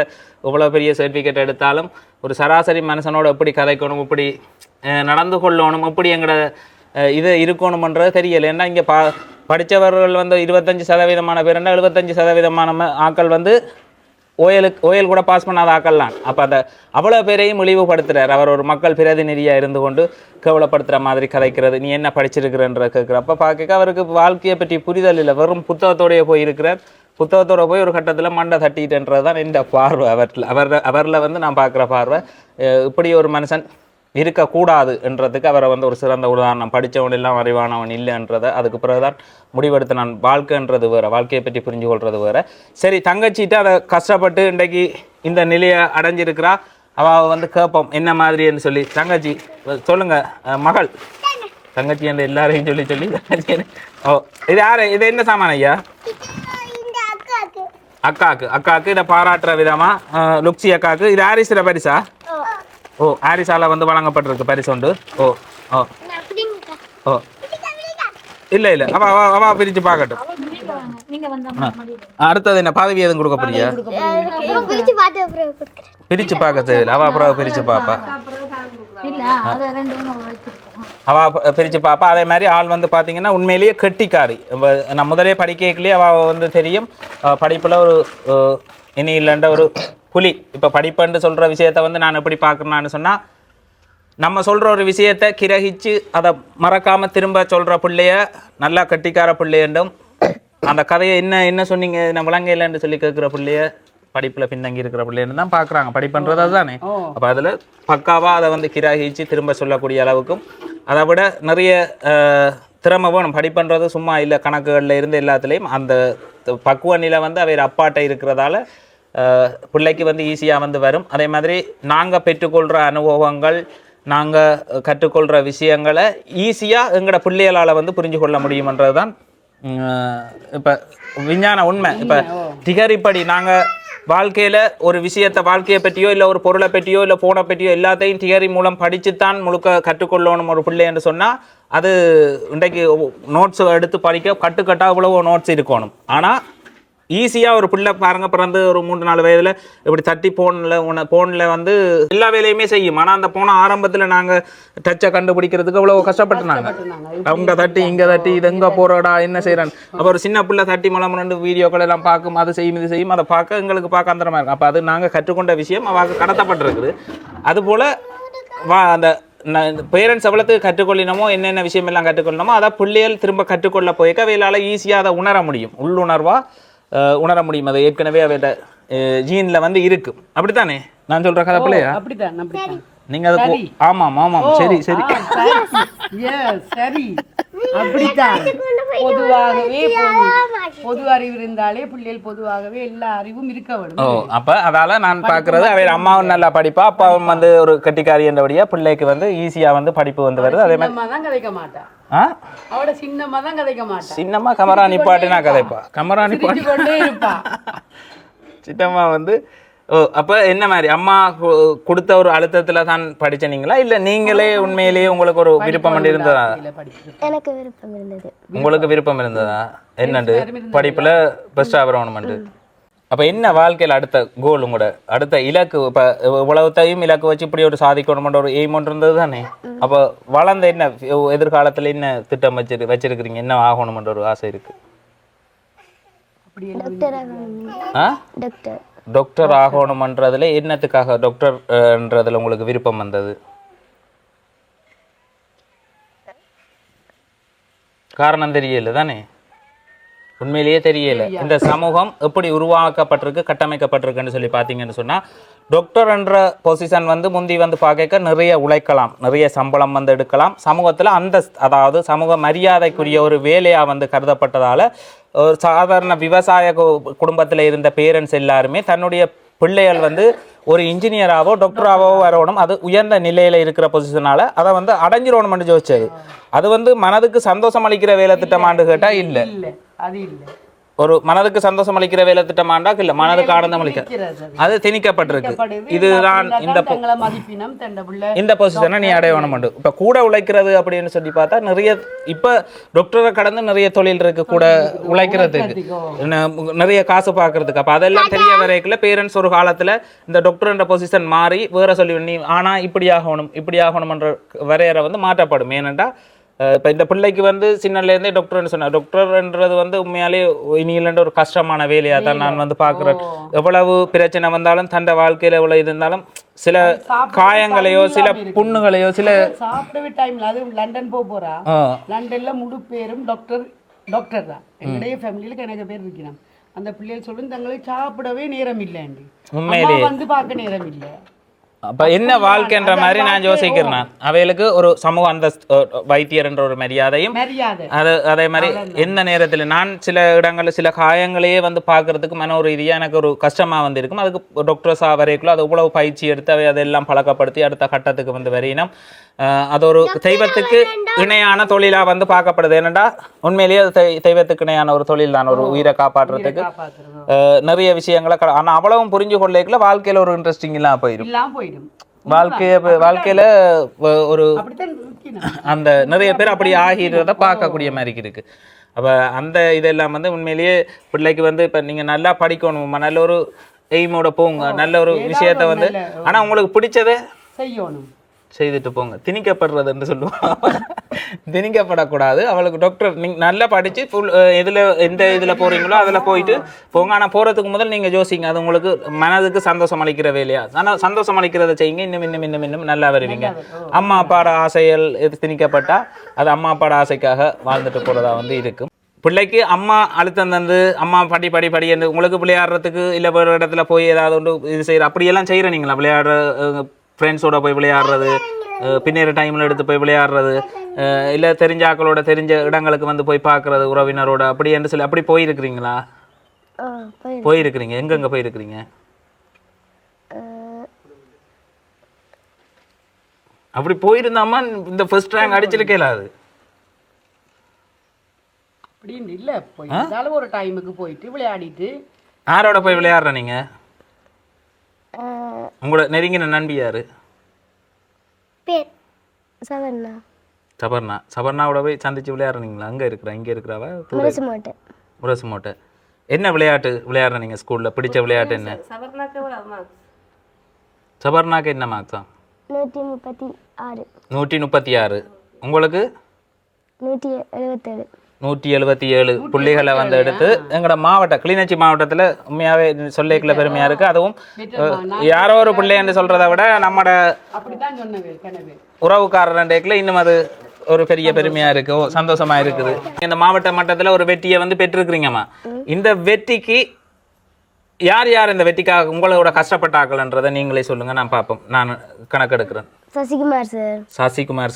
எவ்வளோ பெரிய சர்டிஃபிகேட் எடுத்தாலும் ஒரு சராசரி மனுஷனோட எப்படி கதைக்கணும், எப்படி நடந்து கொள்ளணும், எப்படி எங்களோட இது இருக்கணுமன்றது தெரியலை. ஏன்னா இங்கே படித்தவர்கள் வந்து 25% பேருன்னா 75% ஆக்கள் வந்து ஓயல் கூட பாஸ் பண்ணாத ஆக்கள்லாம். அப்போ அந்த அவ்வளோ பேரையும் இழிவுபடுத்துகிறார். அவர் ஒரு மக்கள் பிரதிநிதியாக இருந்து கொண்டு கேவலப்படுத்துகிற மாதிரி கதைக்கிறது, நீ என்ன படிச்சிருக்கிறன்ற கேட்குறப்ப பார்க்க அவருக்கு வாழ்க்கையை பற்றி புரிதல் இல்லை. வெறும் புத்தகத்தோடையே போய் இருக்கிறார். புத்தகத்தோடு போய் ஒரு கட்டத்தில் மண்டை தட்டிட்டுன்றது தான் இந்த பார்வை அவரில் வந்து நான் பார்க்குற பார்வை. இப்படி ஒரு மனுஷன் இருக்கக்கூடாது என்றதுக்கு அவரை வந்து ஒரு சிறந்த உதாரணம். படித்தவன் எல்லாம் அறிவானவன் இல்லைன்றதை அதுக்கு பிறகு தான் முடிவெடுத்து நான் வாழ்க்கைன்றது வேறு, வாழ்க்கையை பற்றி புரிஞ்சு கொள்வது வேறு. சரி, தங்கச்சிட்டு அதை கஷ்டப்பட்டு இன்றைக்கு இந்த நிலையை அடைஞ்சிருக்கிறா. அவள் வந்து கேட்போம் என்ன மாதிரின்னு சொல்லி. தங்கச்சி சொல்லுங்கள், மகள் தங்கச்சி என்ற எல்லாரையும் சொல்லி தங்கச்சி. ஓ, இது யார்? இது என்ன சாமான் ஐயா? அக்காவுக்கு இதை பாராட்டுற விதமாக லுக்ஸி அக்காவுக்கு. இது ஆரிசிற பரிசா? ஓ, ஆரிசால வந்து வழங்கப்பட்டிருக்கு பரிசு உண்டு. ஓ ஓ ஓ இல்லை அவ பிரித்து பார்க்கட்டும். அடுத்தது என்ன பதவி எதுவும் கொடுக்க போறியா? பிரித்து பார்க்க தெரியல. அவ அப்புறம் பிரித்து பார்ப்பா. அவள் பிரித்து பார்ப்பா. அதே மாதிரி ஆள் வந்து பார்த்தீங்கன்னா உண்மையிலேயே கெட்டிக்காரி. நான் முதலே படிக்கலையே அவள் வந்து தெரியும் படிப்பில் ஒரு இனி இல்லைன்ற ஒரு புலி. இப்போ படிப்புன்னு சொல்கிற விஷயத்த வந்து நான் எப்படி பார்க்குறேன்னு சொன்னால், நம்ம சொல்கிற ஒரு விஷயத்தை கிரகிச்சு அதை மறக்காமல் திரும்ப சொல்கிற பிள்ளைய நல்லா கட்டிக்கார பிள்ளையண்டும், அந்த கதையை என்ன சொன்னீங்க நான் விளங்கையிலன்னு சொல்லி கேட்குற பிள்ளைய படிப்பில் பின்தங்கி இருக்கிற பிள்ளைன்னு தான் பார்க்குறாங்க. படிப்புன்றது அதுதானே. அப்போ அதில் பக்காவாக அதை வந்து கிரகிச்சு திரும்ப சொல்லக்கூடிய அளவுக்கும் அதை விட நிறைய திறமை வேணும். படிப்புன்றது சும்மா இல்லை, கணக்குகளில் இருந்து எல்லாத்துலேயும் அந்த பக்குவ நிலை வந்து அவர் அப்பாட்ட இருக்கிறதால பிள்ளைக்கு வந்து ஈஸியாக வந்து வரும். அதே மாதிரி நாங்கள் பெற்றுக்கொள்கிற அனுபவங்கள், நாங்கள் கற்றுக்கொள்கிற விஷயங்களை ஈஸியாக எங்களோட பிள்ளைகளால் வந்து புரிஞ்சு கொள்ள முடியுமன்றது தான் இப்போ விஞ்ஞான உண்மை. இப்போ திகரிப்படி நாங்கள் வாழ்க்கையில் ஒரு விஷயத்தை, வாழ்க்கையை பற்றியோ இல்லை ஒரு பொருளை பற்றியோ இல்லை ஃபோனை பற்றியோ எல்லாத்தையும் தியரி மூலம் படித்துத்தான் முழுக்க கற்றுக்கொள்ளணும் ஒரு பிள்ளை என்று சொன்னால், அது இன்றைக்கு நோட்ஸ் எடுத்து படிக்க கட்டுக்கட்டாக இவ்வளவோ நோட்ஸ் இருக்கணும். ஆனால் ஈஸியாக ஒரு பிள்ளை பாருங்கள், பிறந்து ஒரு 3-4 வயதில் இப்படி தட்டி ஃபோனில் வந்து எல்லா வேலையுமே செய்யும். ஆனால் அந்த போன ஆரம்பத்தில் நாங்கள் டச்சை கண்டுபிடிக்கிறதுக்கு அவ்வளோ கஷ்டப்பட்டுனாங்க. அவங்க தட்டி இங்கே தட்டி இது எங்கே போகிறடா என்ன செய்கிறான்னு. அப்போ ஒரு சின்ன பிள்ளை தட்டி மூலம் வீடியோக்கள் எல்லாம் பார்க்கும், அது செய்யும் இது செய்யும், அதை பார்க்க எங்களுக்கு பார்க்க அந்தரமாக இருக்கும். அப்போ அது நாங்கள் கற்றுக்கொண்ட விஷயம் அவங்க கடத்தப்பட்டிருக்குது. அதுபோல் அந்த பேரண்ட்ஸ் எவ்வளோத்துக்கு கற்றுக்கொள்ளினமோ என்னென்ன விஷயம் எல்லாம் கற்றுக்கொள்ளணுமோ அதை பிள்ளைகள் திரும்ப கற்றுக்கொள்ள போய்க்க அவைகளால் ஈஸியாக அதை உணர முடியும், உள்ளுணர்வாக உணர முடியும். அது ஏற்கனவே அவட ஜீனில் வந்து இருக்கு. அப்படித்தானே நான் சொல்ற கதை பிள்ளையா? அப்படித்தான். நீங்க அது ஆமாம் சரி அப்படித்தான். பொதுவாகவே பொது அறிவு இருந்தாலே பிள்ளைகள் பொதுவாகவே எல்லா அறிவும் இருக்க வேண்டும். ஓ, அப்ப அதால நான் பாக்குறது அவர் அம்மாவும் நல்லா படிப்பா, அப்பாவும் வந்து ஒரு கட்டிக்காரி என்றபடியா பிள்ளைக்கு வந்து ஈஸியா வந்து படிப்பு வந்து வருது. அதே மாதிரி தான் கதைக்க மாட்டா. அவட சின்னம்மா தான் கதைக்க மாட்டா. சின்னம்மா கமரா நிப்பாட்டினா கதைப்பா, கமரா நிப்பாட்டி இருப்பா. சின்னம்மா வந்து அப்போ என்ன மாதிரி அம்மா கொடுத்த ஒரு அழுத்தத்தில் தான் படிச்சீங்களா இல்லை நீங்களே உண்மையிலேயே உங்களுக்கு ஒரு விருப்பம் இருந்ததா? எனக்கு விருப்பம் இருந்தது. உங்களுக்கு விருப்பம் இருந்ததா? என்னண்டு படிப்பில் பெஸ்ட்டாக வரணுமெண்டு. அப்போ என்ன வாழ்க்கையில் அடுத்த கோல், உங்களோட அடுத்த இலக்கு? இப்போ இவ்வளவுத்தையும் இலக்கு வச்சு இப்படி ஒரு சாதிக்கணுமென்ற ஒரு எய்ம் ஒன்று இருந்தது தானே. அப்போ வளர்ந்த என்ன எதிர்காலத்தில் என்ன திட்டம் வச்சிருக்கிறீங்க? என்ன ஆகணுமென்ற ஒரு ஆசை இருக்கு? டாக்டர் ஆகணுமன்றதுல என்னத்துக்காக டாக்டர்ன்றதுல உங்களுக்கு விருப்பம் வந்தது? காரணம் தெரியல தானே. உண்மையிலேயே தெரியல இந்த சமூகம் எப்படி உருவாக்கப்பட்டிருக்கு கட்டமைக்கப்பட்டிருக்குன்னு சொல்லி பார்த்தீங்கன்னு சொன்னா டாக்டர் என்ற பொசிஷன் வந்து முந்தி வந்து பார்க்க நிறைய உழைக்கலாம், நிறைய சம்பளம் வந்து எடுக்கலாம், சமூகத்தில் அந்த அதாவது சமூக மரியாதைக்குரிய ஒரு வேலையாக வந்து கருதப்பட்டதால ஒரு சாதாரண விவசாய குடும்பத்தில் இருந்த பேரண்ட்ஸ் எல்லாருமே தன்னுடைய பிள்ளைகள் வந்து ஒரு இன்ஜினியராகவோ டாக்டராகவோ வரணும், அது உயர்ந்த நிலையில் இருக்கிற பொசிஷனால் அதை வந்து அடைஞ்சிடணும்னு யோசிச்சது. அது வந்து மனதுக்கு சந்தோஷம் அளிக்கிற வேலை திட்டமாண்டு கேட்டால் இல்லை, அது இல்லை. ஒரு மனதுக்கு சந்தோஷம் அளிக்கிற வேலை திட்டமாண்டா இல்லை, மனதுக்கு ஆனந்தம் அளிக்க அது திணிக்கப்பட்டிருக்கு. இதுதான் இந்த பொசிஷனை நீ அடையணும். இப்போ கூட உழைக்கிறது அப்படின்னு சொல்லி பார்த்தா நிறைய இப்போ டாக்டரை கடந்து நிறைய தொழில் இருக்கு கூட உழைக்கிறதுக்கு, நிறைய காசு பார்க்கறதுக்கு. அப்போ அதெல்லாம் தெரிய வரைக்குள்ள பேரண்ட்ஸ் ஒரு காலத்தில் இந்த டாக்டர்ன்ற பொசிஷன் மாறி வேற சொல்லி நீ ஆனால் இப்படி ஆகணும்ன்ற வரையறை வந்து மாற்றப்படும். ஏனென்றா இப்போ இந்த பிள்ளைக்கு வந்து சின்னலேருந்தே டாக்டர்னு சொன்னார். டாக்டர்ன்றது வந்து உண்மையாலே இனியிலன்ற ஒரு கஷ்டமான வேலையாக தான் நான் வந்து பார்க்குறேன். எவ்வளவு பிரச்சனை வந்தாலும் தன் வாழ்க்கையில் எவ்வளோ இது இருந்தாலும் சில காயங்களையோ சில புண்ணுகளையோ சில சாப்பிடவே டைம்ல அது லண்டன் போறா, லண்டன்ல முழு பேரும் டாக்டர் தான். என்னுடைய ஃபேமிலியில எனக்கு பேர் இருக்கிறான். அந்த பிள்ளைகள் சொல்லும் தங்களை சாப்பிடவே நேரம் இல்லைன்னு, உண்மையிலே வந்து பார்க்க நேரம் இல்லை. அப்போ என்ன வாழ்க்கைன்ற மாதிரி நான் யோசிக்கிறேன். அவைகளுக்கு ஒரு சமூக அந்த வைத்தியர் என்ற ஒரு மரியாதையும் அதே மாதிரி எந்த நேரத்தில் நான் சில இடங்களில் சில காயங்களையே வந்து பார்க்கறதுக்கு மன ரீதியாக எனக்கு ஒரு கஷ்டமாக வந்து இருக்கும். அதுக்கு டாக்டர்ஸா வரைக்குள்ள அது இவ்வளவு பயிற்சி எடுத்து அவை அதெல்லாம் பழக்கப்படுத்தி அடுத்த கட்டத்துக்கு வந்து வரையினம். அது ஒரு தெய்வத்துக்கு இணையான தொழிலாக வந்து பார்க்கப்படுது. ஏனெண்டா உண்மையிலேயே தெய்வத்துக்கு இணையான ஒரு தொழில் தான், ஒரு உயிரை காப்பாற்றுறதுக்கு நிறைய விஷயங்களை. ஆனால் அவ்வளவும் புரிஞ்சு கொள்ளைக்குள்ள வாழ்க்கையில் ஒரு இன்ட்ரெஸ்டிங் எல்லாம் போயிடும். வாழ்க்கையில ஒரு அந்த நிறைய பேர் அப்படி ஆகிறத பார்க்கக்கூடிய மாதிரி இருக்கு. அப்போ அந்த இதெல்லாம் வந்து உண்மையிலேயே பிள்ளைக்கு வந்து இப்போ நீங்கள் நல்லா படிக்கணும், நல்ல ஒரு எய்மோட போங்க, நல்ல ஒரு விஷயத்த வந்து ஆனால் உங்களுக்கு பிடிச்சதை செய்துட்டு போங்க. திணிக்கப்படுறதுன்னு சொல்லுவாங்க, திணிக்கப்படக்கூடாது. அவளுக்கு டாக்டர் நீங்கள் நல்லா படித்து ஃபுல் இதில் எந்த இதில் போகிறீங்களோ அதில் போயிட்டு போங்க. ஆனால் போகிறதுக்கு முதல் நீங்கள் யோசிங்க, அது உங்களுக்கு மனதுக்கு சந்தோஷம் அளிக்கிற வேலையா. ஆனால் சந்தோஷம் அளிக்கிறத செய்யுங்க, இன்னும் நல்லா வருவீங்க. அம்மா அப்பாட ஆசைகள் எது திணிக்கப்பட்டால் அது அம்மா அப்பாட ஆசைக்காக வாழ்ந்துட்டு போகிறதா வந்து இருக்கும். பிள்ளைக்கு அம்மா அழுத்தம் தந்து அம்மா படி என்று உங்களுக்கு விளையாடுறதுக்கு இல்லை வேறு இடத்துல போய் ஏதாவது ஒன்று இது செய்கிற அப்படியெல்லாம் செய்கிறீங்களா? விளையாடுற ஃப்ரெண்ட்ஸோட போய் விளையாடுறது, பின்னேற டைமில் எடுத்து போய் விளையாடுறது, இல்லை தெரிஞ்ச ஆக்களோட தெரிஞ்ச இடங்களுக்கு வந்து போய் பார்க்குறது உறவினரோட அப்படி என்று சொல்லி அப்படி போயிருக்கிறீங்களா? போயிருக்கிறீங்க. எங்கெங்கே போயிருக்கிறீங்க? அப்படி போயிருந்தாமா இந்த ஃபர்ஸ்ட் ரேங்க் அடிச்சிருக்கேல? அது அப்படின்னு இல்லை, போய் ஒரு டைமுக்கு போயிட்டு விளையாடிட்டு. யாரோட போய் விளையாடுற நீங்க? உங்களோட நெருங்கின நண்பி யாரு? சபர்ணாவோட போய் சந்திச்சு விளையாடுறீங்களா? அங்கே இருக்கிறா இங்கே இருக்கிறாவா? முரசு மோட்டை. என்ன விளையாட்டு விளையாடுற நீங்கள் ஸ்கூலில்? பிடிச்ச விளையாட்டு என்ன? சபர்ணாக்கு என்ன மார்க்ஸா? 136. உங்களுக்கு 177 புள்ளிகளை வந்து எடுத்து எங்களோட மாவட்டம் கிளிநொச்சி மாவட்டத்தில் உண்மையாகவே சொல்லிக்கல பெருமையாக இருக்குது. அதுவும் யாரோ ஒரு பிள்ளை என்று சொல்கிறத விட நம்மட உறவுக்காரண்டேக்கில் இன்னும் அது ஒரு பெரிய பெருமையாக இருக்குது, சந்தோஷமாக இருக்குது. இந்த மாவட்ட மட்டத்தில் ஒரு வெற்றியை வந்து பெற்றிருக்கிறீங்கம்மா. இந்த வெற்றிக்கு யார் யார் இந்த வெற்றிக்காக உங்களோட கஷ்டப்பட்டாக்கள்ன்றதை நீங்களே சொல்லுங்கள், நான் பார்ப்போம். நான் கணக்கெடுக்கிறேன். Sasikumar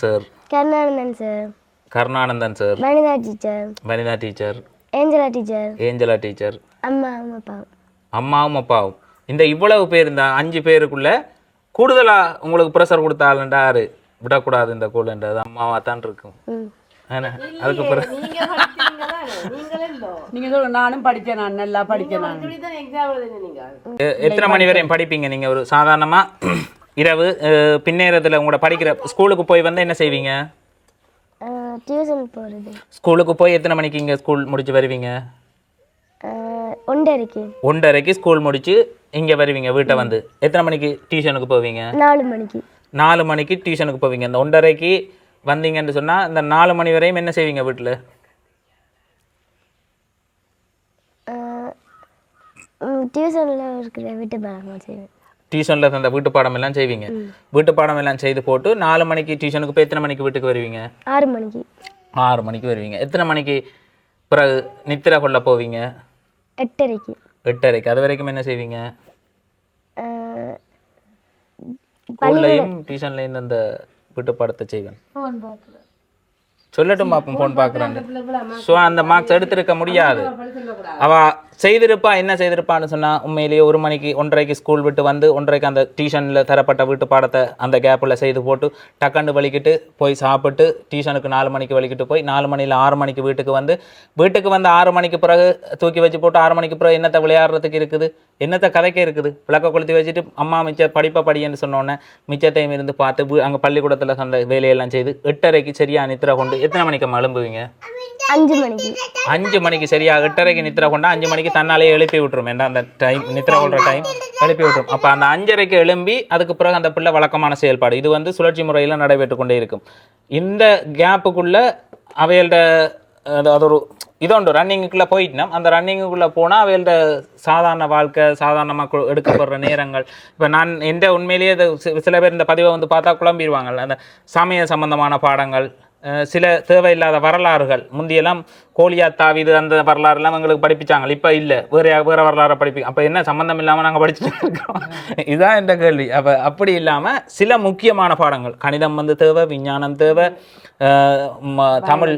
sir, Karunanandan sir, Vanitha teacher, Angela teacher, அம்மாவும் அப்பாவும். இந்த இவ்வளவு பேர், இந்த 5 பேருக்குள்ள கூடுதலாக உங்களுக்கு ப்ரெஷர் கொடுத்தாலுண்டா யாரு விடக்கூடாது இந்த கூலன்றது அம்மாவா தான் இருக்கும். அதுக்கு பிறகு நானும் படித்தேன், நான் நல்லா படித்தேன். எத்தனை மணி வரையும் படிப்பீங்க நீங்க? ஒரு சாதாரணமா இரவு பின்னேரத்தில் உங்களோட படிக்கிற ஸ்கூலுக்கு போய் வந்து என்ன செய்வீங்க? ஸ்கூலுக்கு போய் எத்தனை மணிக்கு இங்கே ஸ்கூல் முடிச்சு வருவீங்க? 1:30 ஸ்கூல் முடிச்சு இங்கே வருவீங்க. வீட்டை வந்து எத்தனை மணிக்கு டியூஷனுக்கு போவீங்க? 4 மணிக்கு டியூஷனுக்கு போவீங்க. இந்த 1:30 வந்தீங்கன்னு சொன்னால் இந்த 4 மணி வரையும் என்ன செய்வீங்க வீட்டில்? டியூஷனில் அந்த வீட்டு பாடம் எல்லாம் செய்வீங்க. வீட்டு பாடம் எல்லாம் செய்து போட்டு 4 மணிக்கு டியூஷனுக்கு போய் எத்தனை மணிக்கு வீட்டுக்கு வருவீங்க? 6 மணிக்கு. 6 மணிக்கு வருவீங்க. எத்தனை மணிக்கு பிறகு நித்திரை கொள்ள போவீங்க 8:30க்கு. 8:30. அது வரைக்கும் என்ன செய்வீங்க? ஸ்கூல்லையும் டியூஷன்லையும் அந்த வீட்டு பாடத்தை செய்வேன். சொல்லட்டும் பார்ப்போம். ஃபோன் பார்க்குறாங்க. ஸோ அந்த மார்க்ஸ் எடுத்திருக்க முடியாது. அவள் செய்திருப்பா. என்ன செய்திருப்பான்னு சொன்னால் உண்மையிலேயே 1 மணிக்கு 1:30க்கு ஸ்கூல் விட்டு வந்து 1:30க்கு அந்த டியூஷனில் தரப்பட்ட வீட்டு பாடத்தை அந்த கேப்பில் செய்து போட்டு டக்குன்னு வலிக்கிட்டு போய் சாப்பிட்டு டியூஷனுக்கு 4 மணிக்கு வலிக்கிட்டு போய் 4 மணியில் 6 மணிக்கு வீட்டுக்கு வந்து 6 மணிக்கு பிறகு தூக்கி வச்சு போட்டு 6 மணிக்கு பிறகு என்னத்தை விளையாடுறதுக்கு இருக்குது, என்னத்தை கதைக்க இருக்குது, விளக்க கொளுத்தி வச்சுட்டு அம்மா மிச்ச படிப்பை படின்னு சொன்னோன்னே மிச்சத்தையும் இருந்து பார்த்து அங்கே பள்ளிக்கூடத்தில் அந்த வேலையெல்லாம் செய்து 8:30க்கு சரியா நித்திரை கொண்டு எத்தனை மணிக்கு எழும்புவீங்க? 5 மணிக்கு. 5 மணிக்கு சரியா 8:30க்கு நித்திரை கொண்டா 5 மணிக்கு தன்னாலே எழுப்பி விட்டுரும். ஏன்னா அந்த டைம் நித்திரை கொள்ற டைம் எழுப்பி விட்டுரும். அப்போ அந்த 5:30க்கு எழும்பி அதுக்கு பிறகு அந்த பிள்ளை வழக்கமான செயல்பாடு இது வந்து சுழற்சி முறையில் நடைபெற்று கொண்டே இருக்கும். இந்த கேப்புக்குள்ள அவையோட அது ஒரு இதோண்டு ரன்னிங்குள்ளே போயிட்டுனா அந்த ரன்னிங்குள்ளே போனால் அவையோட சாதாரண வாழ்க்கை சாதாரணமாக எடுக்கப்படுற நேரங்கள் இப்போ நான் எந்த உண்மையிலேயே சில பேர் இந்த பதிவை வந்து பார்த்தா குழம்பிடுவாங்க. அந்த சமய சம்பந்தமான பாடங்கள், சில தேவையில்லாத வரலாறுகள், முந்தியெல்லாம் கோலியா தாவிது அந்த வரலாறுலாம் எங்களுக்கு படிப்பிச்சாங்க. இப்போ இல்லை, வேறு வரலாறை அப்போ என்ன சம்மந்தம் இல்லாமல் நாங்கள் படிச்சுட்டு இருக்கோம். இதுதான் என்ற கேள்வி. அப்போ அப்படி இல்லாமல் சில முக்கியமான பாடங்கள், கணிதம் வந்து தேவை, விஞ்ஞானம் தேவை, தமிழ்,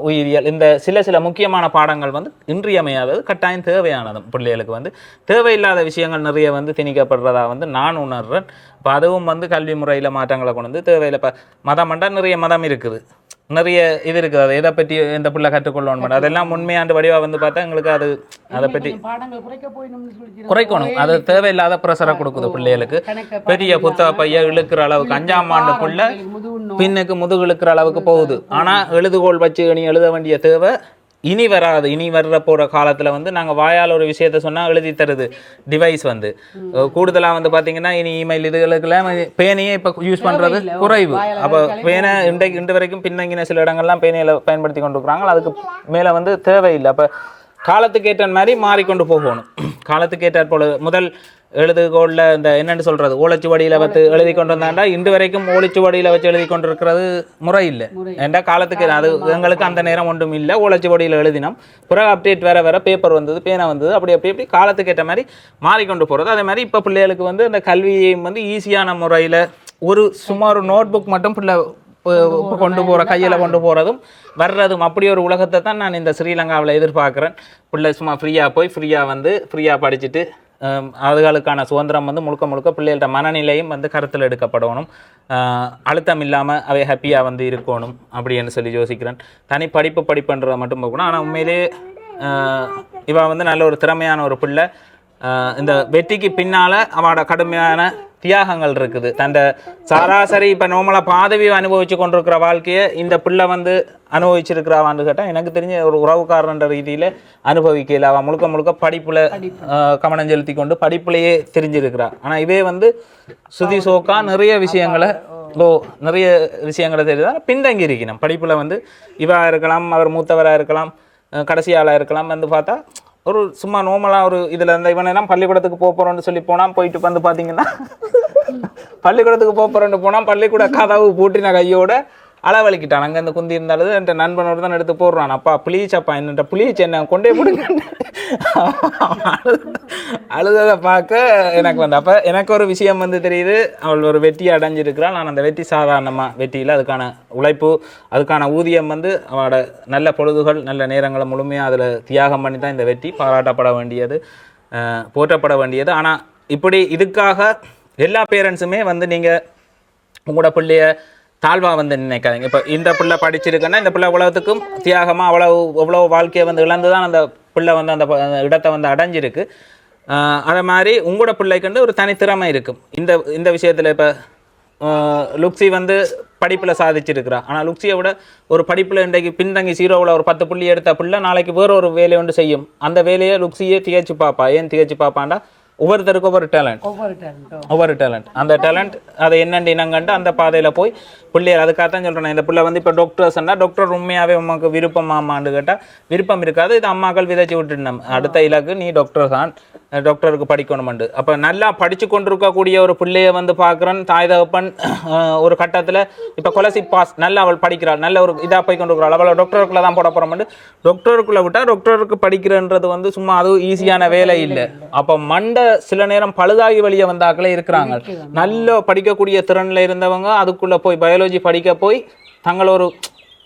உயிரியல், இந்த சில முக்கியமான பாடங்கள் வந்து இன்றியமையாதது, கட்டாயம் தேவையானதும் பிள்ளைகளுக்கு வந்து தேவையில்லாத விஷயங்கள் நிறைய வந்து திணிக்கப்படுறதா வந்து நான் உணர்றேன். இப்போ அதுவும் வந்து கல்வி முறையில் மாற்றங்களை கொண்டு வந்து தேவையில்லை. இப்போ மதம்ண்டா நிறைய மதம் இருக்குது, நிறைய இது இருக்குது. அது எதை பற்றி எந்த பிள்ளை கற்றுக்கொள்ளணும் மாட்டோம். அதெல்லாம் உண்மையாண்டு வடிவாக வந்து பார்த்தா எங்களுக்கு அதை பற்றி குறைக்கணும். அது தேவையில்லாத ப்ரெஷரை கொடுக்குது பிள்ளைகளுக்கு. பெரிய புத்தக பைய இழுக்கிற அளவுக்கு 5ஆம் ஆண்டு பிள்ளை பின்னுக்கு முதுகு இழுக்கிற அளவுக்கு போகுது. ஆனால் எழுதுகோள் வச்சு நீ எழுத வேண்டிய தேவை இனி வராது. இனி வர்ற போகிற காலத்தில் வந்து நாங்கள் வாயால் ஒரு விஷயத்த சொன்னால் எழுதி தருது டிவைஸ் வந்து கூடுதலாக வந்து பார்த்தீங்கன்னா இனி இமெயில் இதுகளுக்கெல்லாம் பேனையே இப்போ யூஸ் பண்ணுறது குறைவு. அப்போ பேனை இன்று வரைக்கும் பின்னங்கின சில இடங்கள்லாம் பேனையில் பயன்படுத்தி கொண்டு இருக்கிறாங்க. அதுக்கு மேலே வந்து தேவையில்லை. அப்போ காலத்துக்கு ஏற்ற மாதிரி மாறிக்கொண்டு போகணும். காலத்துக்கு ஏற்ற போல முதல் எழுதுகோளில் இந்த என்னென்னு சொல்கிறது ஓலைச்சுவடியில் வச்சு எழுதி கொண்டு வந்தாண்டா இன்று வரைக்கும் ஓலைச்சுவடியில் வச்சு எழுதி கொண்டு இருக்கிறது முறை இல்லை. ஏண்டா காலத்துக்கு அது எங்களுக்கு அந்த நேரம் ஒன்றும் இல்லை. ஓலைச்சுவடியில் எழுதினோம், பிறகு அப்டேட் வேற பேப்பர் வந்தது, பேனா வந்தது, அப்படி காலத்துக்கு ஏற்ற மாதிரி மாறிக்கொண்டு போகிறது. அதே மாதிரி இப்போ பிள்ளைகளுக்கு வந்து அந்த கல்வியை வந்து ஈஸியான முறையில் சுமார் நோட் புக் மட்டும் பிள்ளை கொண்டு போகிற கையில் கொண்டு போகிறதும் வர்றதும் அப்படி ஒரு உலகத்தை தான் நான் இந்த ஸ்ரீலங்காவில் எதிர்பார்க்குறேன். பிள்ளை சும்மா ஃப்ரீயாக போய் ஃப்ரீயாக படிச்சுட்டு அதுகளுக்கான சுதந்திரம் வந்து முழுக்க பிள்ளைகளோட மனநிலையும் வந்து கருத்தில் எடுக்கப்படணும். அழுத்தம் இல்லாமல் அவை ஹாப்பியாக வந்து இருக்கணும் அப்படின்னு சொல்லி யோசிக்கிறேன். தனி படிப்புன்றதை மட்டும் போகணும். ஆனால் உண்மையிலே இவ வந்து நல்ல ஒரு திறமையான ஒரு பிள்ளை. இந்த வெற்றிக்கு பின்னால் அவனோட கடுமையான தியாகங்கள் இருக்குது. தந்த சராசரி இப்போ நோமலாக பாதவி அனுபவிச்சு கொண்டிருக்கிற வாழ்க்கையை இந்த பிள்ளை வந்து அனுபவிச்சிருக்கிறாவான்னு கேட்டால் எனக்கு தெரிஞ்ச ஒரு உறவுக்காரன்ற ரீதியில் அனுபவிக்கல. அவன் முழுக்க படிப்பில் கவனம் செலுத்தி கொண்டு படிப்புலையே தெரிஞ்சிருக்கிறான். ஆனால் இவே வந்து சுதி சோக்கா நிறைய விஷயங்களை தெரியுதான் பின்தங்கி இருக்கணும். படிப்பில் வந்து இவா இருக்கலாம், அவர் மூத்தவராக இருக்கலாம், கடைசி ஆளாக இருக்கலாம். வந்து பார்த்தா ஒரு சும்மா நோமலாக ஒரு இதில் இருந்த இவனெல்லாம் பள்ளிக்கூடத்துக்கு போகிறோன்னு சொல்லி போனால் போயிட்டு வந்து பார்த்தீங்கன்னா பள்ளிக்கூடத்துக்கு போகிறோன்னு போனால் பள்ளிக்கூட கதவு பூட்டின கையோட அளவழிக்கிட்டான். அங்கே இந்த குந்தி இருந்தாலும் என் நண்பனோடு தான் எடுத்து போடுறான். அப்பா ப்ளீஸ் அப்பா என்னட்ட ப்ளீஸ் என்ன கொண்டே போடுங்க அழுததை பார்க்க எனக்கு வந்து அப்போ எனக்கு ஒரு விஷயம் வந்து தெரியுது. அவள் ஒரு வெற்றியை அடைஞ்சிருக்கிறாள். நான் அந்த வெற்றி சாதாரணமாக வெற்றியில் அதுக்கான உழைப்பு அதுக்கான ஊதியம் வந்து அவளோட நல்ல பொழுதுகள் நல்ல நேரங்களை முழுமையாக அதில் தியாகம் பண்ணி தான் இந்த வெற்றி பாராட்டப்பட வேண்டியது, போற்றப்பட வேண்டியது. ஆனால் இப்படி இதுக்காக எல்லா பேரண்ட்ஸுமே வந்து நீங்கள் உங்களோட பிள்ளைய தாழ்வாக வந்து நினைக்காதீங்க. இப்போ இந்த பிள்ளை படிச்சிருக்குன்னா இந்த பிள்ளை உலகத்துக்கும் தியாகமாக எவ்வளோ வாழ்க்கையை வந்து இழந்து தான் அந்த பிள்ளை வந்து அந்த இடத்தை வந்து அடைஞ்சிருக்கு. அதே மாதிரி உங்களோட பிள்ளைக்குண்டு ஒரு தனித்திறமை இருக்கும் இந்த விஷயத்தில். இப்போ லுக்ஸி வந்து படிப்பில் சாதிச்சிருக்கிறா. ஆனால் லுக்ஸியை விட ஒரு படிப்பில் இன்றைக்கு பின்தங்கி 0வில் ஒரு 10 புள்ளி எடுத்த பிள்ளை நாளைக்கு வேற ஒரு வேலையை ஒன்று செய்யும். அந்த வேலையை லுக்ஸியே திகச்சு பார்ப்பா. ஏன் திகச்சு பார்ப்பாண்டா ஒவ்வொருத்தருக்கும் ஒவ்வொரு டேலண்ட். அந்த டேலண்ட் அதை என்னென்று இனங்கண்டு அந்த பாதையில் போய் பிள்ளைகள் அதுக்காகத்தான் சொல்கிறேன். இந்த பிள்ளை வந்து இப்போ டாக்டர்ஸ்னா டாக்டர் உண்மையாகவே உமக்கு விருப்பமாமான்னு கேட்டால் விருப்பம் இருக்காது. இது அம்மாக்கள் விதைச்சி விட்டுட்டோம், அடுத்த இலக்கு நீ டாக்டர் தான், டாக்டருக்கு படிக்கணுமெண்டு. அப்போ நல்லா படித்து கொண்டிருக்கக்கூடிய ஒரு பிள்ளையை வந்து பார்க்குறேன் தாய் தகப்பன் ஒரு கட்டத்தில் இப்போ கொலசி பாஸ் நல்லா அவள் படிக்கிறாள், நல்ல ஒரு இதாக போய் கொண்டிருக்கிறாள், அவளை டாக்டருக்குள்ளே தான் போட போகிறோம்ட்டு டாக்டருக்குள்ளே விட்டால் டாக்டருக்கு படிக்கிறன்றது வந்து சும்மா அதுவும் ஈஸியான வேலை இல்லை. அப்போ மண்டை சில நேரம் பழுதாகி வெளியே வந்தாக்களே இருக்கிறாங்க. நல்ல படிக்கக்கூடிய திறனில் இருந்தவங்க அதுக்குள்ளே போய் பயாலஜி படிக்க போய் தங்கள் ஒரு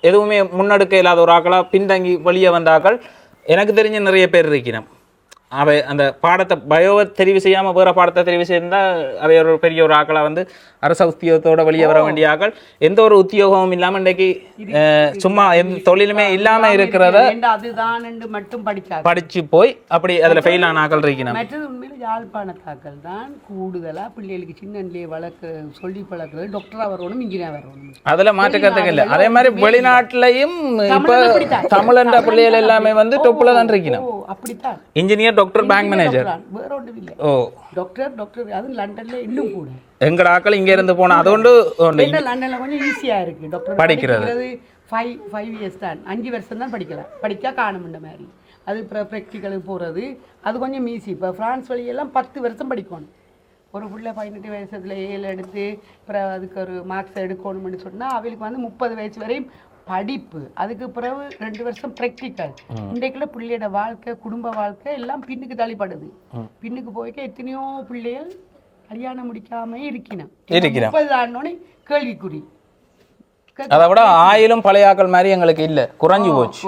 எதுவுமே முன்னெடுக்க இல்லாத ஒரு ஆக்களாக பின்தங்கி வெளியே வந்தாக்கள் எனக்கு தெரிஞ்ச நிறைய பேர் இருக்கிறோம். அவை அந்த பாடத்தை பயோவை தெரிவு செய்யாமல் வேறு பாடத்தை தெரிவு செய்திருந்தால் அவை ஒரு பெரிய ஒரு ஆக்களாக வந்து அரச உத்தியோகத்தோட வெளியே வர வேண்டிய ஆக்கள் எந்த ஒரு உத்தியோகமும் இல்லாமல் இன்றைக்கு சும்மா எந்த தொழிலுமே இல்லாமல் இருக்கிறத அதுதான் மட்டும் படித்து போய் அப்படி அதில் ஃபெயில் ஆன ஆக்கள் இருக்கணும். மற்றது உண்மையில யாழ்ப்பாணத்தாக்கள் தான் கூடுதலாக பிள்ளைகளுக்கு சின்னன்லேயே சொல்லி பழக்கிறது டாக்டராக வரணும், இன்ஜினியர் வரணும், அதில் மாற்றுக்கிறதுக்கு இல்லை. அதே மாதிரி வெளிநாட்டிலையும் இப்போ தமிழன்ற பிள்ளைகள் எல்லாமே வந்து டொப்பில் தான் இருக்கணும். அப்படித்தான் இன்ஜினியர் டாக்டர் பேங்க் மேனேஜர் வேற ஒன்றும் இல்லை. ஓ டாக்டர் அது லண்டன்ல இன்னும் கூட எங்கட ஆக்கள் இங்க இருந்து போனா அதோண்டு லண்டன்ல கொஞ்சம் ஈஸியா இருக்கு டாக்டர் படிக்கிறது. 5 years தான், 5 வருஷம் தான் படிக்கலாம், படிக்கா காணும்ன்ற மாதிரி. அது ப்ராக்டிக்கலுக்கு போகிறது அது கொஞ்சம் ஈஸி. இப்போ ஃப்ரான்ஸ் வழியெல்லாம் 10 வருஷம் படிக்கணும். ஒரு பிள்ளை 18 வயசுல 7 எடுத்து அப்புறம் அதுக்கு ஒரு மார்க்ஸ் எடுக்கணும்னு சொன்னால் அவளுக்கு வந்து 30 வயசு வரையும் படிப்பு, அதுக்கு பிறகு 2 வருஷம் ப்ராக்டிக்கல். இன்றைக்குள்ள பிள்ளையோட வாழ்க்கை குடும்ப வாழ்க்கை எல்லாம் பின்னுக்கு தள்ளிப்படுது. பின்னுக்கு போய்க்க எத்தனையோ பிள்ளைகள் கல்யாணம் முடிக்காம இருக்கணும். 30 ஆனோடனே கேள்விக்குறி. அதை விட ஆயிலும் பழையாக்கள் மாதிரி எங்களுக்கு இல்லை, குறைஞ்சி போச்சு.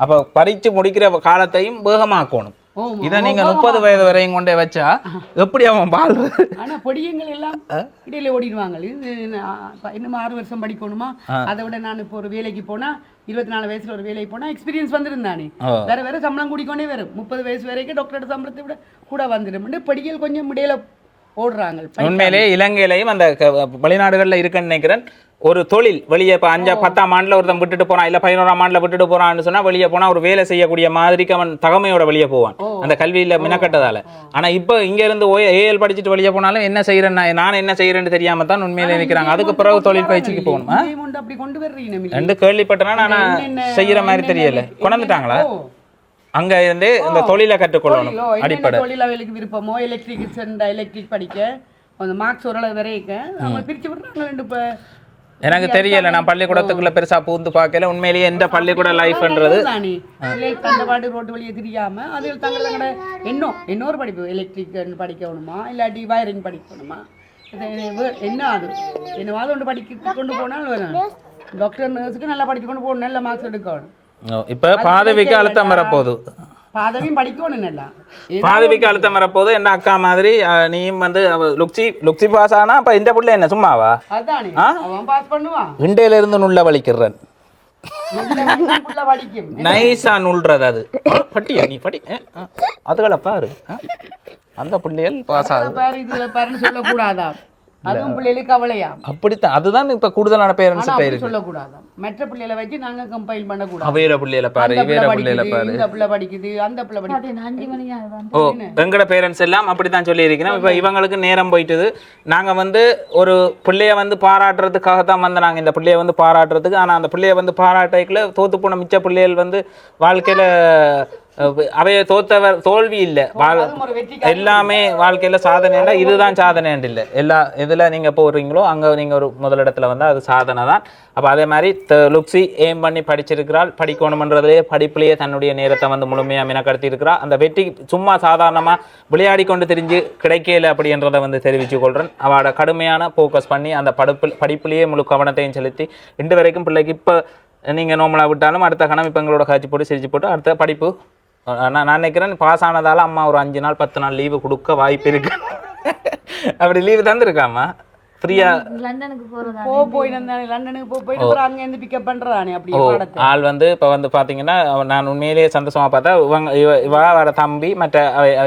அப்போ பறித்து முடிக்கிற காலத்தையும் வேகமாக்கணும். இதை நீங்க 30 வயது வரையும் கொண்டே வச்சா எப்படி அவன் வாழ்றது? ஆனா பொடியங்கள் எல்லாம் இடையில ஓடிடுவாங்க. இன்னும் 6 வருஷம் படிக்கணுமா, அதை விட நான் இப்போ ஒரு வேலைக்கு போனா 24 வயசுல ஒரு வேலைக்கு போனா எக்ஸ்பீரியன்ஸ் வந்துருந்தானே, வேற வேற சம்பளம் கூடிக்கொண்டே வரும். 30 வயசு வரைக்கும் டாக்டரோட சம்பளத்தை விட கூட வந்துடும். படிகள் கொஞ்சம் இடையில ஓடுறாங்க. உண்மையிலே இலங்கையிலையும் அந்த வெளிநாடுகளில் இருக்குன்னு நினைக்கிறேன். ஒரு தொழில் வெளியே இப்போ 5-10ஆம் ஆண்டில் ஒருத்தன் விட்டுட்டு போறான், இல்லை 11ஆம் ஆண்டில் விட்டுட்டு போறான்னு சொன்னா வெளியே போனா ஒரு வேலை செய்யக்கூடிய மாதிரிக்கு அவன் தகமையோட வெளியே போவான், அந்த கல்வியில மினக்கட்டதால. ஆனா இப்போ இங்க இருந்து ஏஎல் படிச்சுட்டு வெளியே போனாலும் என்ன செய்யறேன் நான் என்ன செய்யறேன்னு தெரியாம தான் உண்மையிலே நிற்கிறாங்க. அதுக்கு பிறகு தொழில் பயிற்சிக்கு போகணுமா ரெண்டு கேள்விப்பட்டனா நான் செய்யற மாதிரி தெரியல. கொண்டுட்டாங்களா அங்க இருந்து இந்த தொழிலை கற்றுக்கொள்ளணும். அடிப்படை தொழில் அவளுக்கு விருப்பமோ எலக்ட்ரிக் படிக்க அந்த மார்க்ஸ் ஓரளவு வரைக்கும் அவங்க பிரிச்சு விடுறாங்க. 2 எனக்கு தெரியல, நான் பள்ளிக்கூடத்துக்குள்ள பெருசா பூந்து பார்க்கல. உண்மையிலேயே எந்த பள்ளிக்கூட லைஃப்ன்றது பாட்டு ரோட்டு வழியே தெரியாம அதில் தங்களோட இன்னொரு படிப்பு எலக்ட்ரிக் படிக்கணுமா இல்லாட்டி வயரிங் படிக்கணுமா, என்ன அது என்னவாவது ஒன்று படிக்க கொண்டு போனாலும் வரும். டாக்டர் நர்ஸுக்கு நல்லா படிச்சு கொண்டு போகணும், நல்ல மார்க்ஸ் எடுக்கணும். இப்ப பாதவிக்கு அழுத்தம் வரப்போகுது, பாதவியும் படிக்கணும். நல்லா பாதவிக்கு அழுத்தம் வரப்போகுது. என்ன அக்கா மாதிரி நீயும் வந்து லுக்ஸி பாஸ் ஆனா அப்ப இந்த புள்ள என்ன சும்மாவா? அதானே அவன் பாஸ் பண்ணுவான். இண்டையில இருந்து நுள்ள வலிக்கிறேன், நைஸா நுள்றது. அது பட்டியா நீ படி அதுகளை பாரு, அந்த பிள்ளைகள் பாஸ் ஆகுது சொல்லக்கூடாதா? அதுவும் பிள்ளைகளுக்கு கவலையா? அப்படித்தான், அதுதான் இப்ப கூடுதலான பேரண்ட்ஸ் சொல்லக்கூடாது. மற்ற பிள்ளைகளை வச்சு நாங்க கம்பைல் பண்ணக்கூடாது. அவேர பிள்ளைகளை பாரு, இவேர பிள்ளைகளை பாரு, இந்த பிள்ளை படிக்குது அந்த பிள்ளை படிக்குது. ஓ எங்கட பேரண்ட்ஸ் எல்லாம் அப்படித்தான் சொல்லி இருக்கிறோம். இப்ப இவங்களுக்கு நேரம் போயிட்டுது. நாங்க வந்து ஒரு பிள்ளைய வந்து பாராட்டுறதுக்காக தான் வந்து நாங்க இந்த பிள்ளைய வந்து பாராட்டுறதுக்கு. ஆனா அந்த பிள்ளைய வந்து பாராட்டைக்குள்ள தோத்து போன மிச்ச பிள்ளைகள் வந்து வாழ்க்கையில அவைய தோல்வி இல்லை, எல்லாமே வாழ்க்கையில சாதனைண்டா இதுதான் சாதனைண்டு இல்லை. எல்லா இதுல நீங்க போடுறீங்களோ அங்க நீங்க ஒரு முதலிடத்துல வந்து அது சாதனை தான். அப்ப அதே மாதிரி லுக்ஸி ஏம் பண்ணி படிச்சிருக்கிறாள், படிக்கணும்ன்றதுலேயே படிப்புலேயே தன்னுடைய நேரத்தை வந்து முழுமையா மினக்கடத்தி இருக்கிறா. அந்த வெற்றி சும்மா சாதாரணமா விளையாடி கொண்டு தெரிஞ்சு கிடைக்கல அப்படின்றத வந்து தெரிவிச்சு கொள்றேன். அவளோட கடுமையான ஃபோக்கஸ் பண்ணி அந்த படிப்புலேயே முழு கவனத்தையும் செலுத்தி இன்று வரைக்கும் பிள்ளைக்கு இப்போ நீங்க நோமலா விட்டாலும் அடுத்த கணம் இப்போ எங்களோட காட்சி போட்டு சிரிச்சு போட்டு அடுத்த படிப்பு நான் நினைக்கிறேன் பாஸ் ஆனதால அம்மா ஒரு 5 நாள் 10 நாள் லீவு கொடுக்க வாய்ப்பு இருக்கு. அப்படி லீவு தந்துருக்காமா ஃப்ரீயா லண்டனுக்கு ஆள் வந்து இப்போ வந்து பார்த்தீங்கன்னா நான் உண்மையிலேயே சந்தோஷமாக பார்த்தா இவரோட தம்பி மற்ற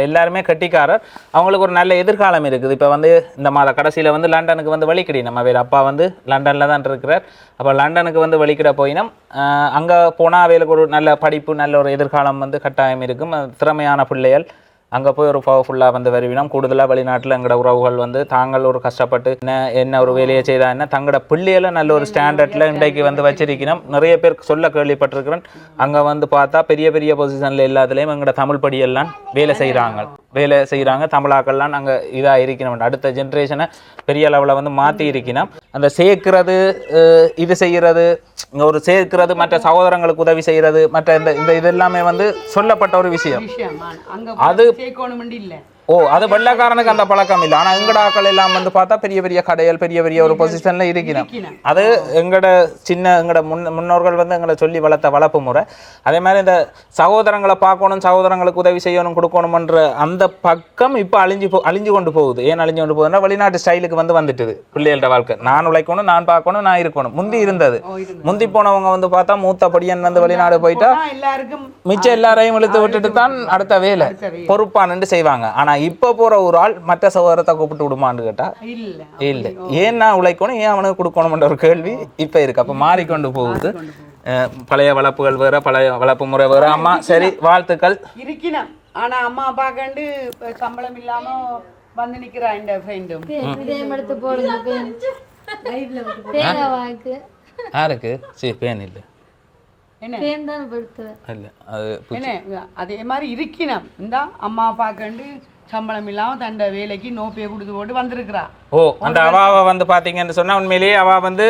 எல்லாருமே கட்டிக்காரர், அவங்களுக்கு ஒரு நல்ல எதிர்காலம் இருக்குது. இப்போ வந்து இந்த மாத கடைசியில் வந்து லண்டனுக்கு வந்து வழிக்கிடி நம்ம வேறு அப்பா வந்து லண்டனில் தான் இருக்கிறார். அப்போ லண்டனுக்கு வந்து வழிக்கிட போயினோம். அங்கே போனால் அவைகளுக்கு ஒரு நல்ல படிப்பு நல்ல ஒரு எதிர்காலம் வந்து கட்டாயம் இருக்கும். திறமையான பிள்ளைகள் அங்கே போய் ஒரு பவர்ஃபுல்லாக வந்து வருவினோம். கூடுதலாக வெளிநாட்டில் எங்களோட உறவுகள் வந்து தாங்கள் ஒரு கஷ்டப்பட்டு என்ன ஒரு வேலையை செய்தாங்கன்னா தங்களோட பிள்ளைகளை நல்ல ஒரு ஸ்டாண்டர்டில் இன்றைக்கு வந்து வச்சிருக்கணும். நிறைய பேர் சொல்ல கேள்விப்பட்டிருக்கிறேன். அங்கே வந்து பார்த்தா பெரிய பெரிய பொசிஷனில் எல்லாத்துலேயும் எங்களோட தமிழ் படியெல்லாம் வேலை செய்கிறாங்க. தமிழாக்கள்லாம் நாங்கள் இதாக இருக்கணும். அடுத்த ஜென்ரேஷனை பெரிய லெவலில் வந்து மாற்றி இருக்கணும். அந்த சேர்க்கிறது, இது செய்கிறது, ஒரு சேர்க்கிறது, மற்ற சகோதரங்களுக்கு உதவி செய்கிறது, மற்ற இந்த இது எல்லாமே வந்து சொல்லப்பட்ட ஒரு விஷயம். அது அது வெள்ளைக்காரனுக்கு அந்த பழக்கம் இல்லை. ஆனால் எங்கட ஆக்கள் எல்லாம் வந்து பார்த்தா பெரிய பெரிய கடைகள், பெரிய பெரிய ஒரு பொசிஷன்ல இருக்கணும். அது எங்கட முன்னோர்கள் வந்து எங்களை சொல்லி வளர்த்த வளர்ப்பு முறை. அதே மாதிரி இந்த சகோதரங்களை பார்க்கணும், சகோதரங்களுக்கு உதவி செய்யணும், கொடுக்கணும்ன்ற அந்த பக்கம் இப்போ அழிஞ்சு கொண்டு போகுது. ஏன் அழிஞ்சு கொண்டு போகுதுன்னா வெளிநாட்டு ஸ்டைலுக்கு வந்துட்டுது பிள்ளைகளோட வாழ்க்கை. நான் உழைக்கணும், நான் பார்க்கணும், நான் இருக்கணும். முந்தி இருந்தது. முந்தி போனவங்க வந்து பார்த்தா மூத்த படியன் வந்து வெளிநாடு போயிட்டா மிச்சம் எல்லாரையும் இழுத்து விட்டுட்டு தான் அடுத்த வேலை பொறுப்பானு செய்வாங்க. ஆனா இப்ப போற ஒரு ஆள் மற்ற சகோதரத்தை கூப்பிட்டு விடுமான்னு கேட்டா இல்ல. ஏன் நான் உழைக்கணும், ஏன் அவனுக்கு கொடுக்கணும்ன்ற ஒரு கேள்வி இப்ப இருக்கு. அப்ப மாறிக்கொண்டு போகுது. பழைய வளர்ப்புகள் வேற, பழைய வளர்ப்பு முறை வேற. அம்மா சரி, வாழ்த்துக்கள் இருக்கணும். ஆனா அம்மா அப்பா கண்டு சம்பளம் இல்லாம வந்து நிக்கிறா. இந்த ஃப்ரெண்டும் எடுத்து போடுங்க. யாருக்கு சரி பேன் இல்லை அதே மாதிரி இருக்கணும். இந்த அம்மா அப்பா கண்டு சம்பளம் இல்லாம தண்ட வேலைக்கு நோப்பையை கொடுத்து போட்டு வந்திருக்கிறா. அந்த அவாவை வந்து பாத்தீங்கன்னு சொன்னா உண்மையிலேயே அவ வந்து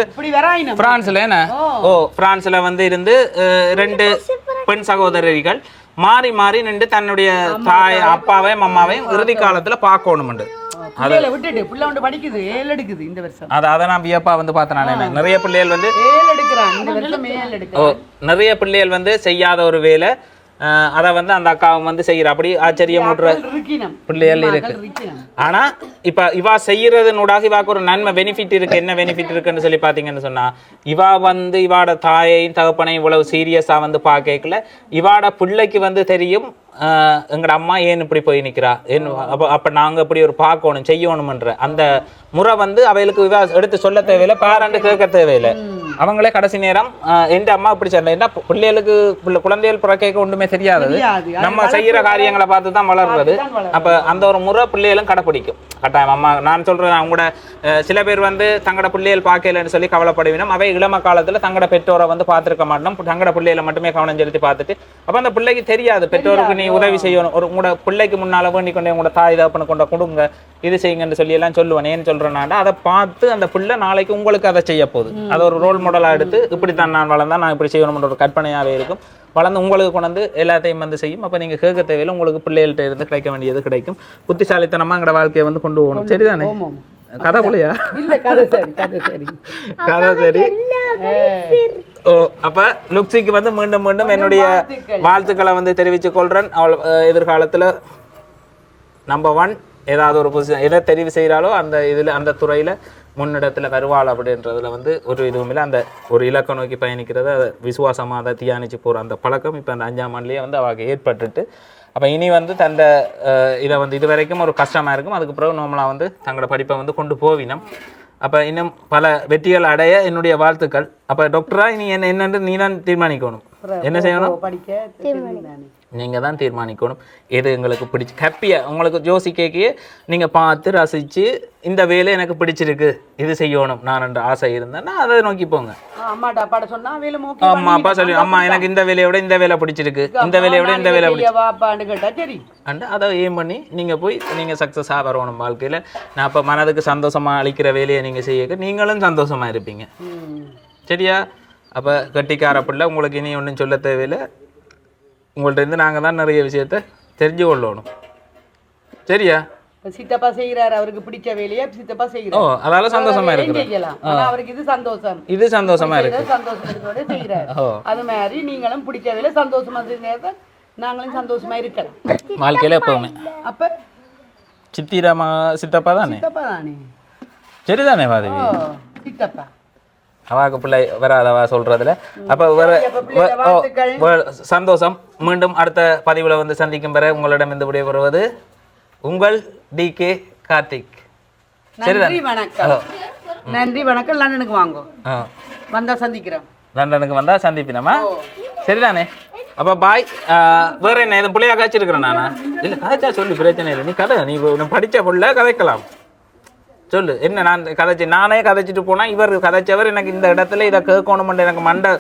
பிரான்ஸ்ல பிரான்ஸ்ல வந்து இருந்து 2 பெண் சகோதரர்கள் மாறி மாறி நின்று தன்னுடைய தாய் அப்பாவையும் அம்மாவையும் இறுதி காலத்துல பார்க்கணும். அதை நான் வியப்பா வந்து பார்த்தேன். நிறைய பிள்ளைகள் வந்து நிறைய பிள்ளைகள் வந்து செய்யாத ஒரு வேலை அதை வந்து அந்த அக்காவும் வந்து செய்யற. அப்படி ஆச்சரியமூட்டுற பிள்ளைகள் இருக்கு. ஆனா இப்ப இவா செய்யறதுனூடாக இவாக்கு ஒரு நன்மை பெனிஃபிட் இருக்கு. என்ன பெனிஃபிட் இருக்குன்னு சொல்லி பாத்தீங்கன்னு சொன்னா, இவா வந்து இவாட தாயையும் தகப்பனையும் இவ்வளவு சீரியஸா வந்து பார்க்கல. இவாட பிள்ளைக்கு வந்து தெரியும் எங்கட அம்மா ஏன் இப்படி போய் நிக்கிறா, அப்ப நாங்க இப்படி ஒரு பார்க்கணும் செய்யணும்ன்ற அந்த முறை வந்து அவைகளுக்கு எடுத்து சொல்ல தேவையில்லை, பாராண்டு கேட்க தேவையில்லை. அவங்களே கடைசி நேரம் எந்த அம்மா இப்படி சொன்ன என்ன பிள்ளைகளுக்கு குழந்தைகள் பிறக்க ஒன்றுமே தெரியாது. நம்ம செய்யற காரியங்களை பார்த்து தான் வளர்றது. அப்ப அந்த ஒரு முறை பிள்ளைகளும் கடைப்பிடிக்கும் கட்டாயம். அம்மா நான் சொல்றேன், அவங்க கூட சில பேர் வந்து தங்கட பிள்ளைகள் பார்க்கலன்னு சொல்லி கவலைப்படுவினோம். அவை இளம காலத்துல தங்கட பெற்றோரை வந்து பார்த்துருக்க மாட்டோம். தங்கட பிள்ளைகளை மட்டுமே கவனம் செலுத்தி பார்த்துட்டு அப்ப அந்த பிள்ளைக்கு தெரியாது பெற்றோருக்கு நீ உதவி செய்யணும். ஒரு உங்களோட பிள்ளைக்கு முன்னால வேண்டி கொண்டே உங்களோட தாய் தகப்பனை கொண்ட கொடுங்க, இது செய்யுங்கன்னு சொல்லி எல்லாம் சொல்லுவேன். ஏன்னு சொல்றேன்னா அதை பார்த்து அந்த பிள்ளை நாளைக்கு உங்களுக்கு அதை செய்ய போகுது. அதை ஒரு ரோல் மாடலாக எடுத்து இப்படித்தான் நான் வளர்ந்தா நான் இப்படி செய்யணும்ன்ற ஒரு கற்பனையாகவே இருக்கும். வளர்ந்து உங்களுக்கு கொண்டு எல்லாத்தையும் வந்து செய்யும். அப்போ நீங்கள் கேட்க தேவையில்லை, உங்களுக்கு பிள்ளைகள்கிட்ட இருந்து கிடைக்க வேண்டியது கிடைக்கும். புத்திசாலித்தனமாக எங்களோட வாழ்க்கையை வந்து கொண்டு போகணும். சரிதானே? கதை போலையா? கதை சரி. அப்ப லுக்ஸிக்கு வந்து மீண்டும் மீண்டும் என்னுடைய வாழ்த்துக்களை வந்து தெரிவித்துக் கொள்றேன். அவள் எதிர்காலத்துல நம்பர் 1 ஏதாவது ஒரு பொசிஷன் எதை தெரிவு செய்கிறாலோ அந்த இதில் அந்த துறையில் முன்னிடத்தில் வருவாள் அப்படின்றதுல வந்து ஒரு இதுவும் இல்லை. அந்த ஒரு இலக்கை நோக்கி பயணிக்கிறத விசுவாசமாக அதை தியானிச்சு போகிற அந்த பழக்கம் இப்போ அந்த 5ஆம் ஆண்டுலேயே வந்து அவளுக்கு ஏற்பட்டுட்டு அப்போ இனி வந்து தந்த இதை வந்து இது வரைக்கும் ஒரு கஷ்டமாக இருக்கும். அதுக்கு பிறகு நார்மலாக வந்து தங்களோட படிப்பை வந்து கொண்டு போவினோம். அப்போ இன்னும் பல வெற்றிகள் அடைய என்னுடைய வாழ்த்துக்கள். அப்போ டாக்டரா இனி என்னென்று நீ தான் தீர்மானிக்கணும். என்ன செய்யணும்? நீங்கள் தான் தீர்மானிக்கணும். எது எங்களுக்கு பிடிச்சி ஹாப்பியாக உங்களுக்கு யோசிக்கையே நீங்கள் பார்த்து ரசித்து இந்த வேலை எனக்கு பிடிச்சிருக்கு, இது செய்யணும் நான் என்ற ஆசை இருந்தேன்னா அதை நோக்கி போங்க. அம்மா அப்பா சொல்லி அம்மா எனக்கு இந்த வேலையோட இந்த வேலை பிடிச்சிருக்கு, இந்த வேலையோட இந்த வேலை பிடிச்சிருக்கு அதை ஏம் பண்ணி நீங்கள் போய் நீங்கள் சக்ஸஸாக வரணும் வாழ்க்கையில். நான் அப்போ மனதுக்கு சந்தோஷமாக அளிக்கிற வேலையை நீங்கள் செய்ய நீங்களும் சந்தோஷமாக இருப்பீங்க. சரியா? அப்போ கட்டிக்கார பிள்ளை உங்களுக்கு இனி ஒன்றும் சொல்ல தேவையில்லை. உங்கள்ட்ட இருந்து நாங்கள் தான் நிறைய விஷயத்த தெரிஞ்சு கொள்ளணும். சரியா? சித்தப்பா செய்யறாரு, அவருக்கு பிடிச்ச வேலையை சித்தப்பா செய்யறாரு. அதால சந்தோஷமா இருக்கு. அவருக்கு இது சந்தோஷம், இது சந்தோஷமா இருக்கு, சந்தோஷத்தோட செய்யறாரு. அது மாதிரி நீங்களும் பிடிச்ச வேலை சந்தோஷமா செய்யறத நாங்களும் சந்தோஷமா இருக்கலாம் வாழ்க்கையில எப்பவுமே. அப்ப சித்திராமா சித்தப்பா தானே? சித்தப்பா தானே. சரிதானே வாதவி? சித்தப்பா அவாக்கு பிள்ளை வராதவா சொல்றதுல. அப்ப சந்தோஷம். மீண்டும் அடுத்த பதிவுல வந்து சந்திக்கும் பெற உங்களிடம் இந்த விடை வருவது உங்கள் DK கார்த்திக். நன்றி வணக்கம். நன்றி வணக்கம். லண்டனுக்கு வாங்க, வந்தா சந்திக்கிறோம். லண்டனுக்கு வந்தா சந்திப்பினமா? சரிதானே? அப்போ பாய். வேற என்ன எதுவும் பிள்ளையா காய்ச்சிருக்கிறேன் நானா? இல்லை கதைச்சா சொல்லு, பிரச்சனை இல்லை. நீ கதை, நீ படித்த பிள்ளை கதைக்கலாம். சொல்லு என்ன. நான் நானே கதைச்சிட்டு போனால் இவர் கதைச்சவர் எனக்கு இந்த இடத்துல இதை கேட்கணுமெண்டு எனக்கு மண்டை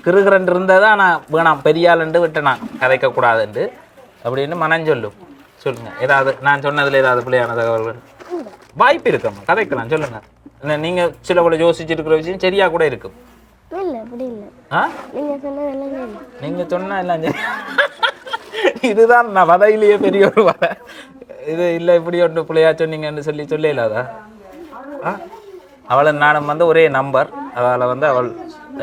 கிருகிறன் இருந்ததா நான் வேணாம் பெரியாளுண்டு விட்டு நான் கதைக்கக்கூடாதுண்டு அப்படின்னு மனம் சொல்லும். சொல்லுங்க ஏதாவது நான் சொன்னதில் ஏதாவது பிள்ளையான தகவல்கள் வாய்ப்பு இருக்கம்மா, கதைக்கலாம். சொல்லுங்க. நீங்கள் சில கூட யோசிச்சுட்டு இருக்கிற விஷயம் சரியா கூட இருக்கும். இல்லை அப்படி இல்லை. நீங்க சொன்னா எல்லாம் சரி. இதுதான் நான் வதையிலேயே பெரிய ஒரு வதை. இது இல்லை இப்படி ஒன்று பிள்ளையா சொன்னீங்கன்னு சொல்ல இல்லாதா? அவளை நானும் வந்து ஒரே நம்பர். அவளை வந்து அவள்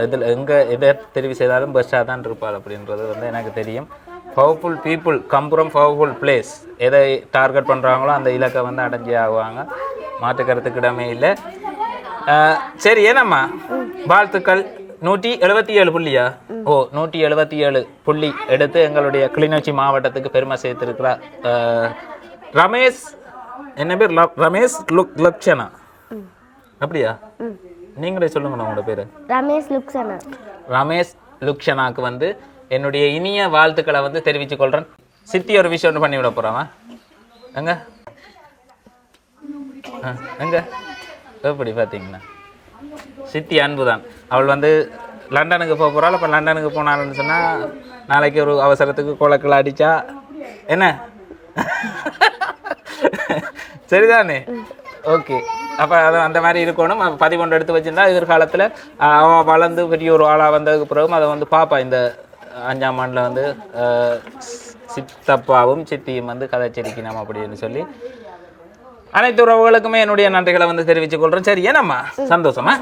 இதில் எங்கே எதை தெரிவு செய்தாலும் பெஸ்ட்டாக தான் இருப்பாள் அப்படின்றது வந்து எனக்கு தெரியும். Powerful people come from powerful place. எதை டார்கெட் பண்ணுறாங்களோ அந்த இலக்கை வந்து அடைஞ்சே ஆகுவாங்க. மாற்றுக்கருத்துக்கு இடமே இல்லை. சரி ஏனம்மா வாழ்த்துக்கள். 177 புள்ளியா? ஓ 177 புள்ளி எடுத்து எங்களுடைய கிளிநொச்சி மாவட்டத்துக்கு பெருமை சேர்த்திருக்கிறார் ரமேஷ். என்ன பேர்? ரமேஷ் லக்ஷனா அப்படியா? நீங்களே சொல்லுங்கண்ணா உங்களோட பேர். ரமேஷ் லுக்ஷனா. ரமேஷ் லுக்ஷனாக்கு வந்து என்னுடைய இனிய வாழ்த்துக்களை வந்து தெரிவித்துக் கொள்கிறேன். சித்தி ஒரு விஷயம் ஒன்று பண்ணி விட போகிறான். எங்க எங்க எப்படி பார்த்தீங்கன்னா சித்தி அன்பு தான். அவள் வந்து லண்டனுக்கு போக போகிறாள். அப்போ லண்டனுக்கு போனான்னு சொன்னால் நாளைக்கு ஒரு அவசரத்துக்கு குளக்கில் அடித்தா என்ன சரிதானே? ஓகே. அப்போ அது அந்த மாதிரி இருக்கணும். பதிவு எடுத்து வச்சுருந்தா எதிர்காலத்தில் அவன் வளர்ந்து பெரிய ஒரு ஆளாக வந்ததுக்கு பிறகும் அதை வந்து பாப்பா இந்த 5ஆம் ஆண்டில் வந்து சித்தப்பாவும் சித்தியும் வந்து கதைச்சிருக்கணும் அப்படின்னு சொல்லி அனைத்து உறவுகளுக்குமே என்னுடைய நன்றிகளை வந்து தெரிவித்துக் கொள்கிறேன். சரி ஏனம்மா சந்தோஷமா?